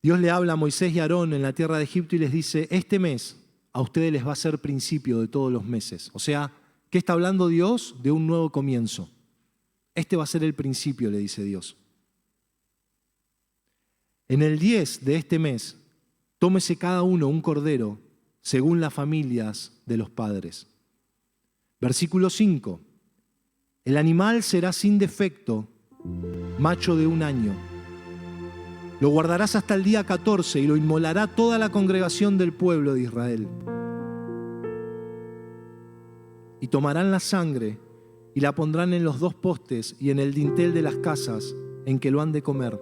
Dios le habla a Moisés y a Aarón en la tierra de Egipto y les dice, este mes a ustedes les va a ser principio de todos los meses. O sea, ¿qué está hablando Dios? De un nuevo comienzo. Este va a ser el principio, le dice Dios. En el 10 de este mes, tómese cada uno un cordero según las familias de los padres. Versículo 5. El animal será sin defecto, macho de 1 año. Lo guardarás hasta el día 14 y lo inmolará toda la congregación del pueblo de Israel. y tomarán la sangre y la pondrán en los 2 postes y en el dintel de las casas en que lo han de comer.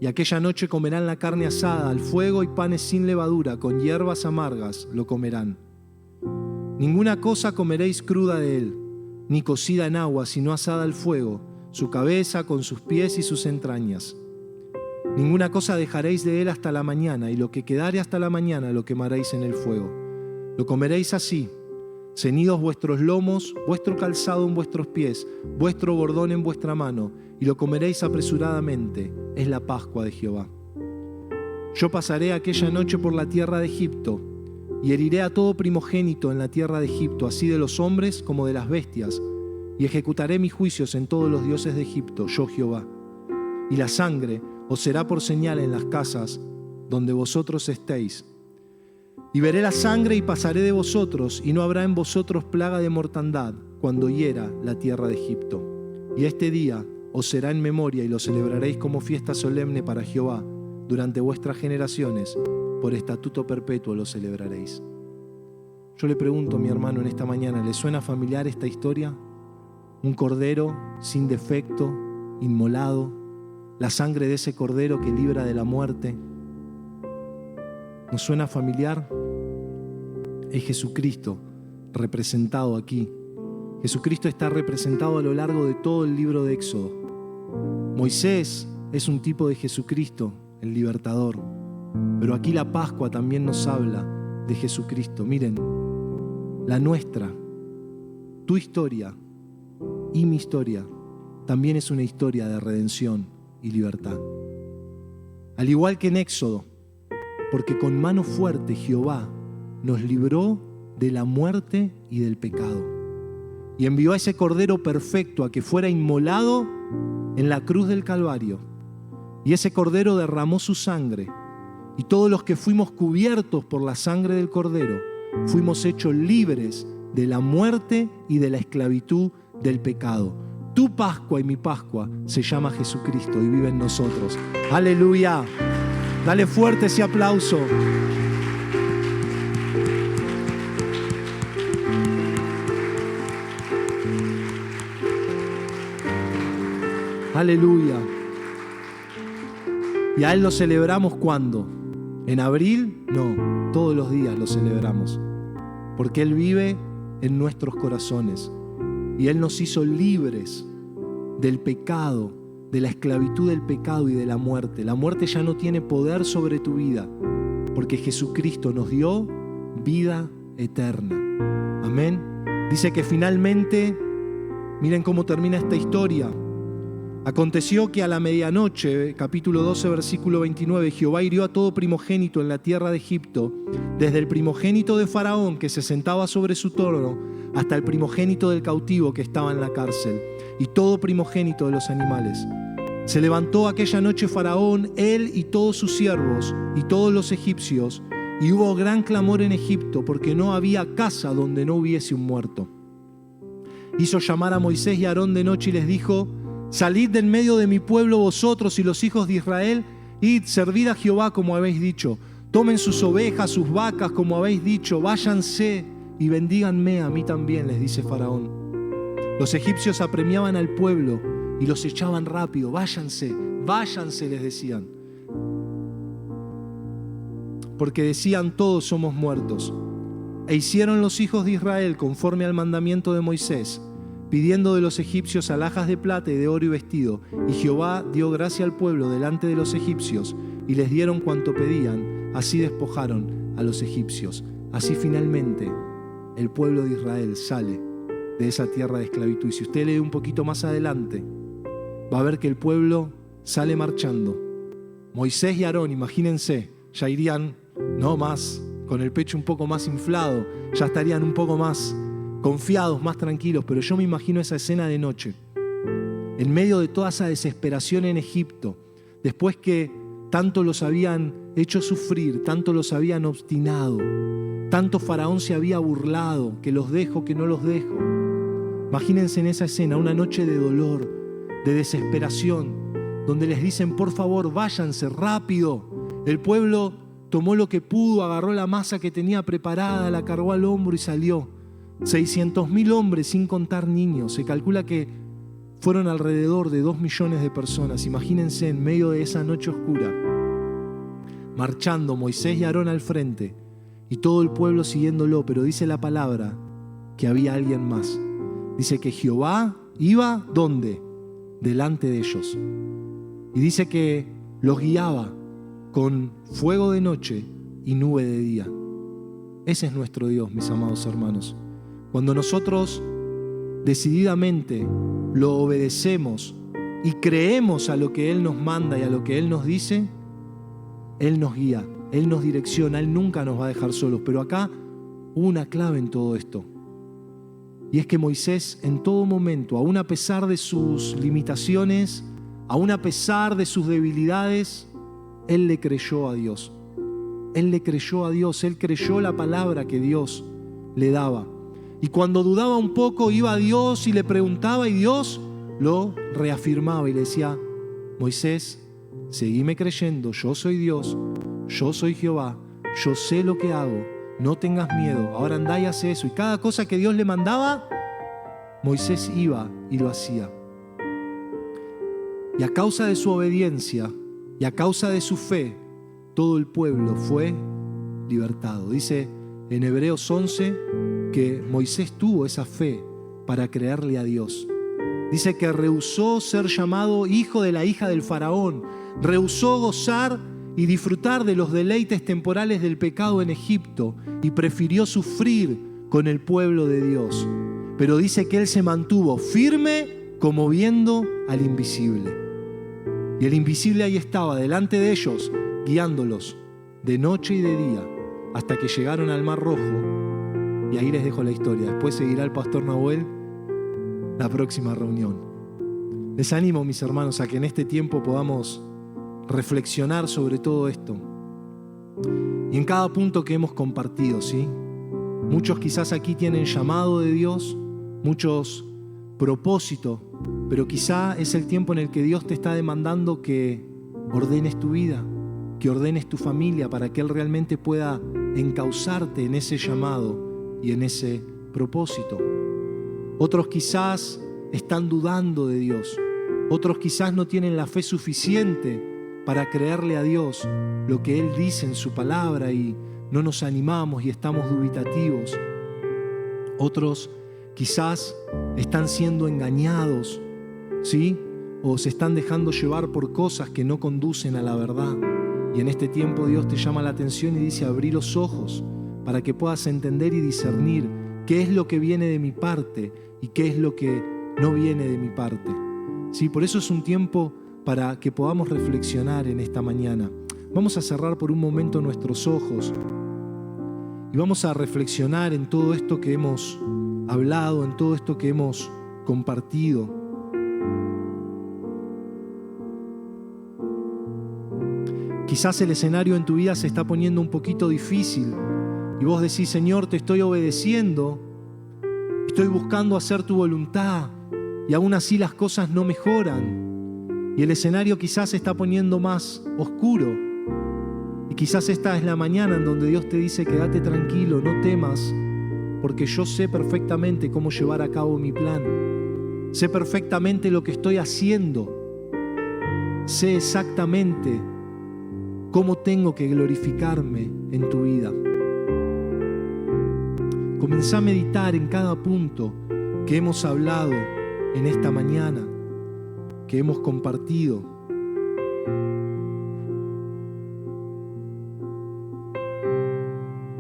Y aquella noche comerán la carne asada al fuego y panes sin levadura, con hierbas amargas lo comerán. Ninguna cosa comeréis cruda de él, ni cocida en agua, sino asada al fuego, su cabeza con sus pies y sus entrañas. Ninguna cosa dejaréis de él hasta la mañana, y lo que quedare hasta la mañana lo quemaréis en el fuego. Lo comeréis así, ceñidos vuestros lomos, vuestro calzado en vuestros pies, vuestro bordón en vuestra mano, y lo comeréis apresuradamente. Es la Pascua de Jehová. Yo pasaré aquella noche por la tierra de Egipto, y heriré a todo primogénito en la tierra de Egipto, así de los hombres como de las bestias, y ejecutaré mis juicios en todos los dioses de Egipto, yo Jehová. Y la sangre os será por señal en las casas donde vosotros estéis. Y veré la sangre y pasaré de vosotros, y no habrá en vosotros plaga de mortandad cuando hiera la tierra de Egipto. Y este día os será en memoria y lo celebraréis como fiesta solemne para Jehová durante vuestras generaciones, por estatuto perpetuo lo celebraréis. Yo le pregunto a mi hermano en esta mañana, ¿le suena familiar esta historia? Un cordero sin defecto, inmolado, la sangre de ese cordero que libra de la muerte. ¿Nos suena familiar? Es Jesucristo representado aquí. Jesucristo está representado a lo largo de todo el libro de Éxodo. Moisés es un tipo de Jesucristo, el libertador. Pero aquí la Pascua también nos habla de Jesucristo. Miren, la nuestra, tu historia y mi historia, también es una historia de redención y libertad. Al igual que en Éxodo, porque con mano fuerte Jehová nos libró de la muerte y del pecado, y envió a ese Cordero perfecto a que fuera inmolado en la cruz del Calvario. Y ese Cordero derramó su sangre, y todos los que fuimos cubiertos por la sangre del Cordero fuimos hechos libres de la muerte y de la esclavitud del pecado. Tu Pascua y mi Pascua se llama Jesucristo y vive en nosotros. ¡Aleluya! Dale fuerte ese aplauso. Aleluya. ¿Y a Él lo celebramos cuándo? ¿En abril? No, todos los días lo celebramos. Porque Él vive en nuestros corazones. Y Él nos hizo libres del pecado, de la esclavitud del pecado y de la muerte. La muerte ya no tiene poder sobre tu vida, porque Jesucristo nos dio vida eterna. Amén. Dice que finalmente, miren cómo termina esta historia. Aconteció que a la medianoche, capítulo 12, versículo 29, Jehová hirió a todo primogénito en la tierra de Egipto, desde el primogénito de Faraón que se sentaba sobre su trono, hasta el primogénito del cautivo que estaba en la cárcel, y todo primogénito de los animales. Se levantó aquella noche Faraón, él y todos sus siervos, y todos los egipcios, y hubo gran clamor en Egipto, porque no había casa donde no hubiese un muerto. Hizo llamar a Moisés y a Aarón de noche y les dijo: salid del medio de mi pueblo vosotros y los hijos de Israel, id, servid a Jehová como habéis dicho. Tomen sus ovejas, sus vacas como habéis dicho, váyanse y bendíganme a mí también, les dice Faraón. Los egipcios apremiaban al pueblo y los echaban rápido. Váyanse, váyanse, les decían. Porque decían: todos somos muertos. E hicieron los hijos de Israel conforme al mandamiento de Moisés, pidiendo de los egipcios alhajas de plata y de oro y vestido. Y Jehová dio gracia al pueblo delante de los egipcios, y les dieron cuanto pedían. Así despojaron a los egipcios. Así finalmente el pueblo de Israel sale de esa tierra de esclavitud. Y si usted lee un poquito más adelante, va a ver que el pueblo sale marchando. Moisés y Aarón, imagínense, ya irían, no más, con el pecho un poco más inflado, ya estarían un poco más confiados, más tranquilos. Pero yo me imagino esa escena de noche, en medio de toda esa desesperación en Egipto, después que tanto los habían hecho sufrir, tanto los habían obstinado, tanto Faraón se había burlado, que los dejo, que no los dejo. Imagínense en esa escena, una noche de dolor, de desesperación, donde les dicen: por favor, váyanse rápido. El pueblo tomó lo que pudo, agarró la masa que tenía preparada, la cargó al hombro y salió. 600.000 hombres sin contar niños. Se calcula que fueron alrededor de 2 millones de personas. Imagínense en medio de esa noche oscura, marchando Moisés y Aarón al frente y todo el pueblo siguiéndolo, pero dice la palabra que había alguien más. Dice que Jehová iba, ¿dónde? Delante de ellos. Y dice que los guiaba con fuego de noche y nube de día. Ese es nuestro Dios, mis amados hermanos. Cuando nosotros decididamente lo obedecemos y creemos a lo que Él nos manda y a lo que Él nos dice, Él nos guía, Él nos direcciona, Él nunca nos va a dejar solos. Pero acá hubo una clave en todo esto. Y es que Moisés en todo momento, aún a pesar de sus limitaciones, aún a pesar de sus debilidades, Él le creyó a Dios. Él le creyó a Dios, Él creyó la palabra que Dios le daba. Y cuando dudaba un poco, iba a Dios y le preguntaba, y Dios lo reafirmaba y le decía: Moisés, seguime creyendo, yo soy Dios, yo soy Jehová, yo sé lo que hago, no tengas miedo, ahora andá y hace eso. Y cada cosa que Dios le mandaba, Moisés iba y lo hacía. Y a causa de su obediencia y a causa de su fe, todo el pueblo fue libertado. Dice en Hebreos 11 que Moisés tuvo esa fe para creerle a Dios. Dice que rehusó ser llamado hijo de la hija del faraón, rehusó gozar y disfrutar de los deleites temporales del pecado en Egipto y prefirió sufrir con el pueblo de Dios. Pero dice que él se mantuvo firme como viendo al invisible. Y el invisible ahí estaba delante de ellos, guiándolos de noche y de día, hasta que llegaron al Mar Rojo. Y ahí les dejo la historia. Después seguirá el pastor Nahuel la próxima reunión. Les animo, mis hermanos, a que en este tiempo podamos reflexionar sobre todo esto. Y en cada punto que hemos compartido, ¿sí? Muchos quizás aquí tienen llamado de Dios, muchos propósitos, pero quizá es el tiempo en el que Dios te está demandando que ordenes tu vida, que ordenes tu familia para que Él realmente pueda encauzarte en ese llamado y en ese propósito. Otros quizás están dudando de Dios. Otros quizás no tienen la fe suficiente para creerle a Dios lo que Él dice en su palabra y no nos animamos y estamos dubitativos. Otros quizás están siendo engañados, ¿sí? O se están dejando llevar por cosas que no conducen a la verdad. Y en este tiempo Dios te llama la atención y dice: abrí los ojos para que puedas entender y discernir qué es lo que viene de mi parte y qué es lo que no viene de mi parte. Sí, por eso es un tiempo para que podamos reflexionar en esta mañana. Vamos a cerrar por un momento nuestros ojos y vamos a reflexionar en todo esto que hemos hablado, en todo esto que hemos compartido. Quizás el escenario en tu vida se está poniendo un poquito difícil y vos decís: Señor, te estoy obedeciendo, estoy buscando hacer tu voluntad y aún así las cosas no mejoran. Y el escenario quizás se está poniendo más oscuro. Y quizás esta es la mañana en donde Dios te dice: quédate tranquilo, no temas, porque yo sé perfectamente cómo llevar a cabo mi plan. Sé perfectamente lo que estoy haciendo. Sé exactamente cómo tengo que glorificarme en tu vida. Comenzá a meditar en cada punto que hemos hablado en esta mañana, que hemos compartido.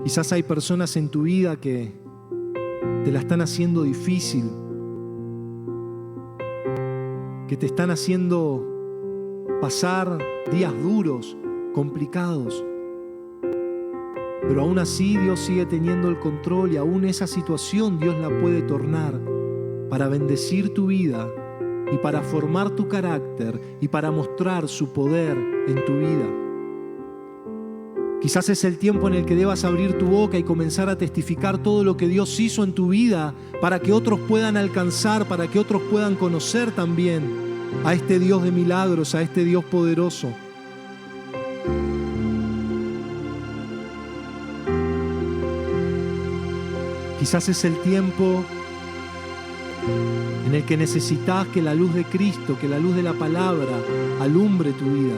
Quizás hay personas en tu vida que te la están haciendo difícil, que te están haciendo pasar días duros, complicados. Pero aún así Dios sigue teniendo el control y aún esa situación Dios la puede tornar para bendecir tu vida y para formar tu carácter y para mostrar su poder en tu vida. Quizás es el tiempo en el que debas abrir tu boca y comenzar a testificar todo lo que Dios hizo en tu vida para que otros puedan alcanzar, para que otros puedan conocer también a este Dios de milagros, a este Dios poderoso. Quizás es el tiempo en el que necesitas que la luz de Cristo, que la luz de la palabra alumbre tu vida.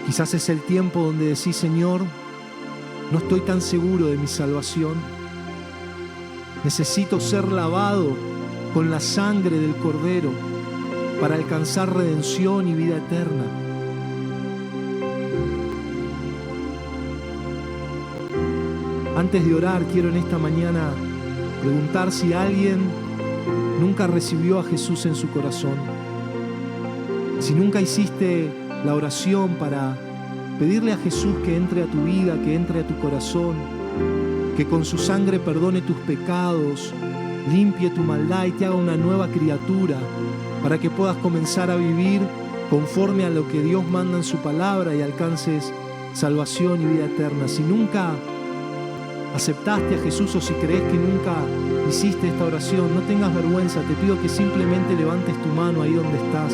Quizás es el tiempo donde decís: Señor, no estoy tan seguro de mi salvación. Necesito ser lavado con la sangre del Cordero para alcanzar redención y vida eterna. Antes de orar, quiero en esta mañana preguntar si alguien nunca recibió a Jesús en su corazón. Si nunca hiciste la oración para pedirle a Jesús que entre a tu vida, que entre a tu corazón, que con su sangre perdone tus pecados, limpie tu maldad y te haga una nueva criatura para que puedas comenzar a vivir conforme a lo que Dios manda en su palabra y alcances salvación y vida eterna. Si nunca aceptaste a Jesús o si crees que nunca hiciste esta oración, no tengas vergüenza. Te pido que simplemente levantes tu mano ahí donde estás.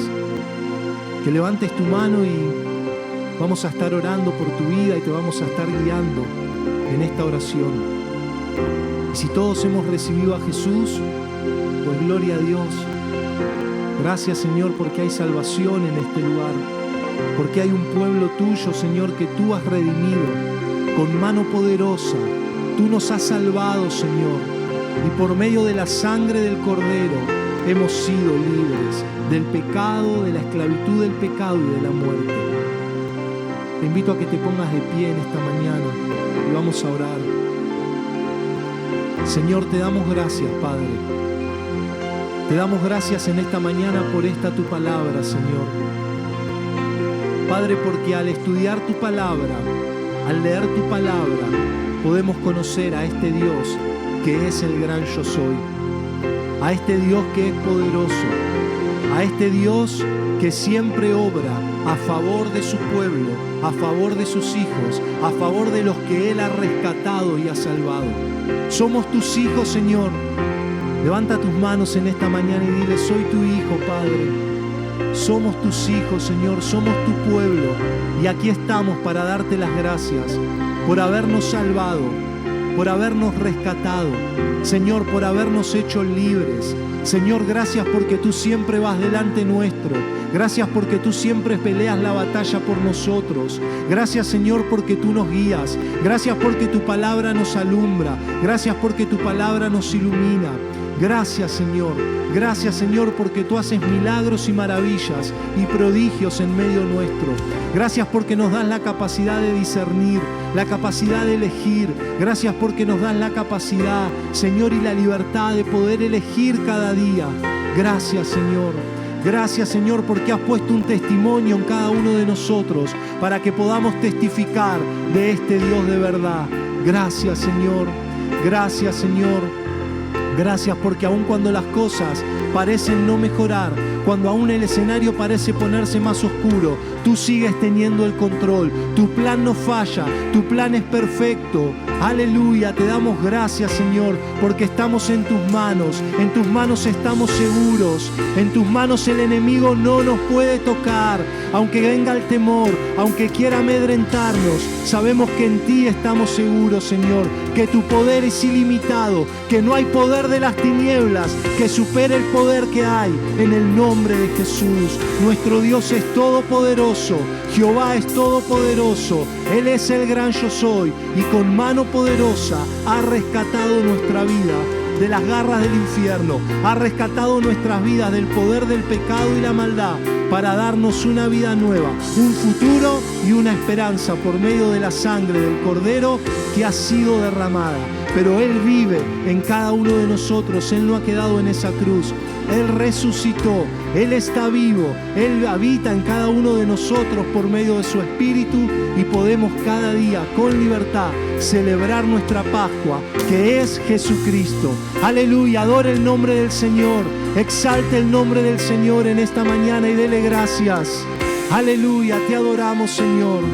Que levantes tu mano y vamos a estar orando por tu vida y te vamos a estar guiando en esta oración. Y si todos hemos recibido a Jesús, pues gloria a Dios. Gracias, Señor, porque hay salvación en este lugar. Porque hay un pueblo tuyo, Señor, que tú has redimido con mano poderosa. Tú nos has salvado, Señor, y por medio de la sangre del Cordero hemos sido libres del pecado, de la esclavitud del pecado y de la muerte. Te invito a que te pongas de pie en esta mañana y vamos a orar. Señor, te damos gracias, Padre. Te damos gracias en esta mañana por esta tu palabra, Señor. Padre, porque al estudiar tu palabra, al leer tu palabra, podemos conocer a este Dios que es el gran yo soy, a este Dios que es poderoso, a este Dios que siempre obra a favor de su pueblo, a favor de sus hijos, a favor de los que Él ha rescatado y ha salvado. Somos tus hijos, Señor. Levanta tus manos en esta mañana y dile: soy tu hijo, Padre. Somos tus hijos, Señor, somos tu pueblo. Y aquí estamos para darte las gracias por habernos salvado, por habernos rescatado, Señor, por habernos hecho libres. Señor, gracias porque tú siempre vas delante nuestro. Gracias porque tú siempre peleas la batalla por nosotros. Gracias, Señor, porque tú nos guías. Gracias porque tu palabra nos alumbra. Gracias porque tu palabra nos ilumina. Gracias, Señor. Gracias, Señor, porque tú haces milagros y maravillas y prodigios en medio nuestro. Gracias porque nos das la capacidad de discernir, la capacidad de elegir. Gracias porque nos das la capacidad, Señor, y la libertad de poder elegir cada día. Gracias, Señor. Gracias, Señor, porque has puesto un testimonio en cada uno de nosotros para que podamos testificar de este Dios de verdad. Gracias, Señor. Gracias, Señor. Gracias porque aun cuando las cosas parecen no mejorar, cuando aún el escenario parece ponerse más oscuro, tú sigues teniendo el control. Tu plan no falla, tu plan es perfecto. Aleluya, te damos gracias, Señor, porque estamos en tus manos estamos seguros, en tus manos el enemigo no nos puede tocar. Aunque venga el temor, aunque quiera amedrentarnos, sabemos que en ti estamos seguros, Señor, que tu poder es ilimitado, que no hay poder de las tinieblas que supere el poder que hay en el nombre de Jesús. Nuestro Dios es todopoderoso, Jehová es todopoderoso, Él es el gran yo soy y con mano poderosa ha rescatado nuestra vida de las garras del infierno, ha rescatado nuestras vidas del poder del pecado y la maldad para darnos una vida nueva, un futuro y una esperanza por medio de la sangre del Cordero que ha sido derramada. Pero Él vive en cada uno de nosotros, Él no ha quedado en esa cruz. Él resucitó, Él está vivo, Él habita en cada uno de nosotros por medio de su Espíritu y podemos cada día con libertad celebrar nuestra Pascua, que es Jesucristo. Aleluya, adore el nombre del Señor, exalte el nombre del Señor en esta mañana y dele gracias. Aleluya, te adoramos, Señor.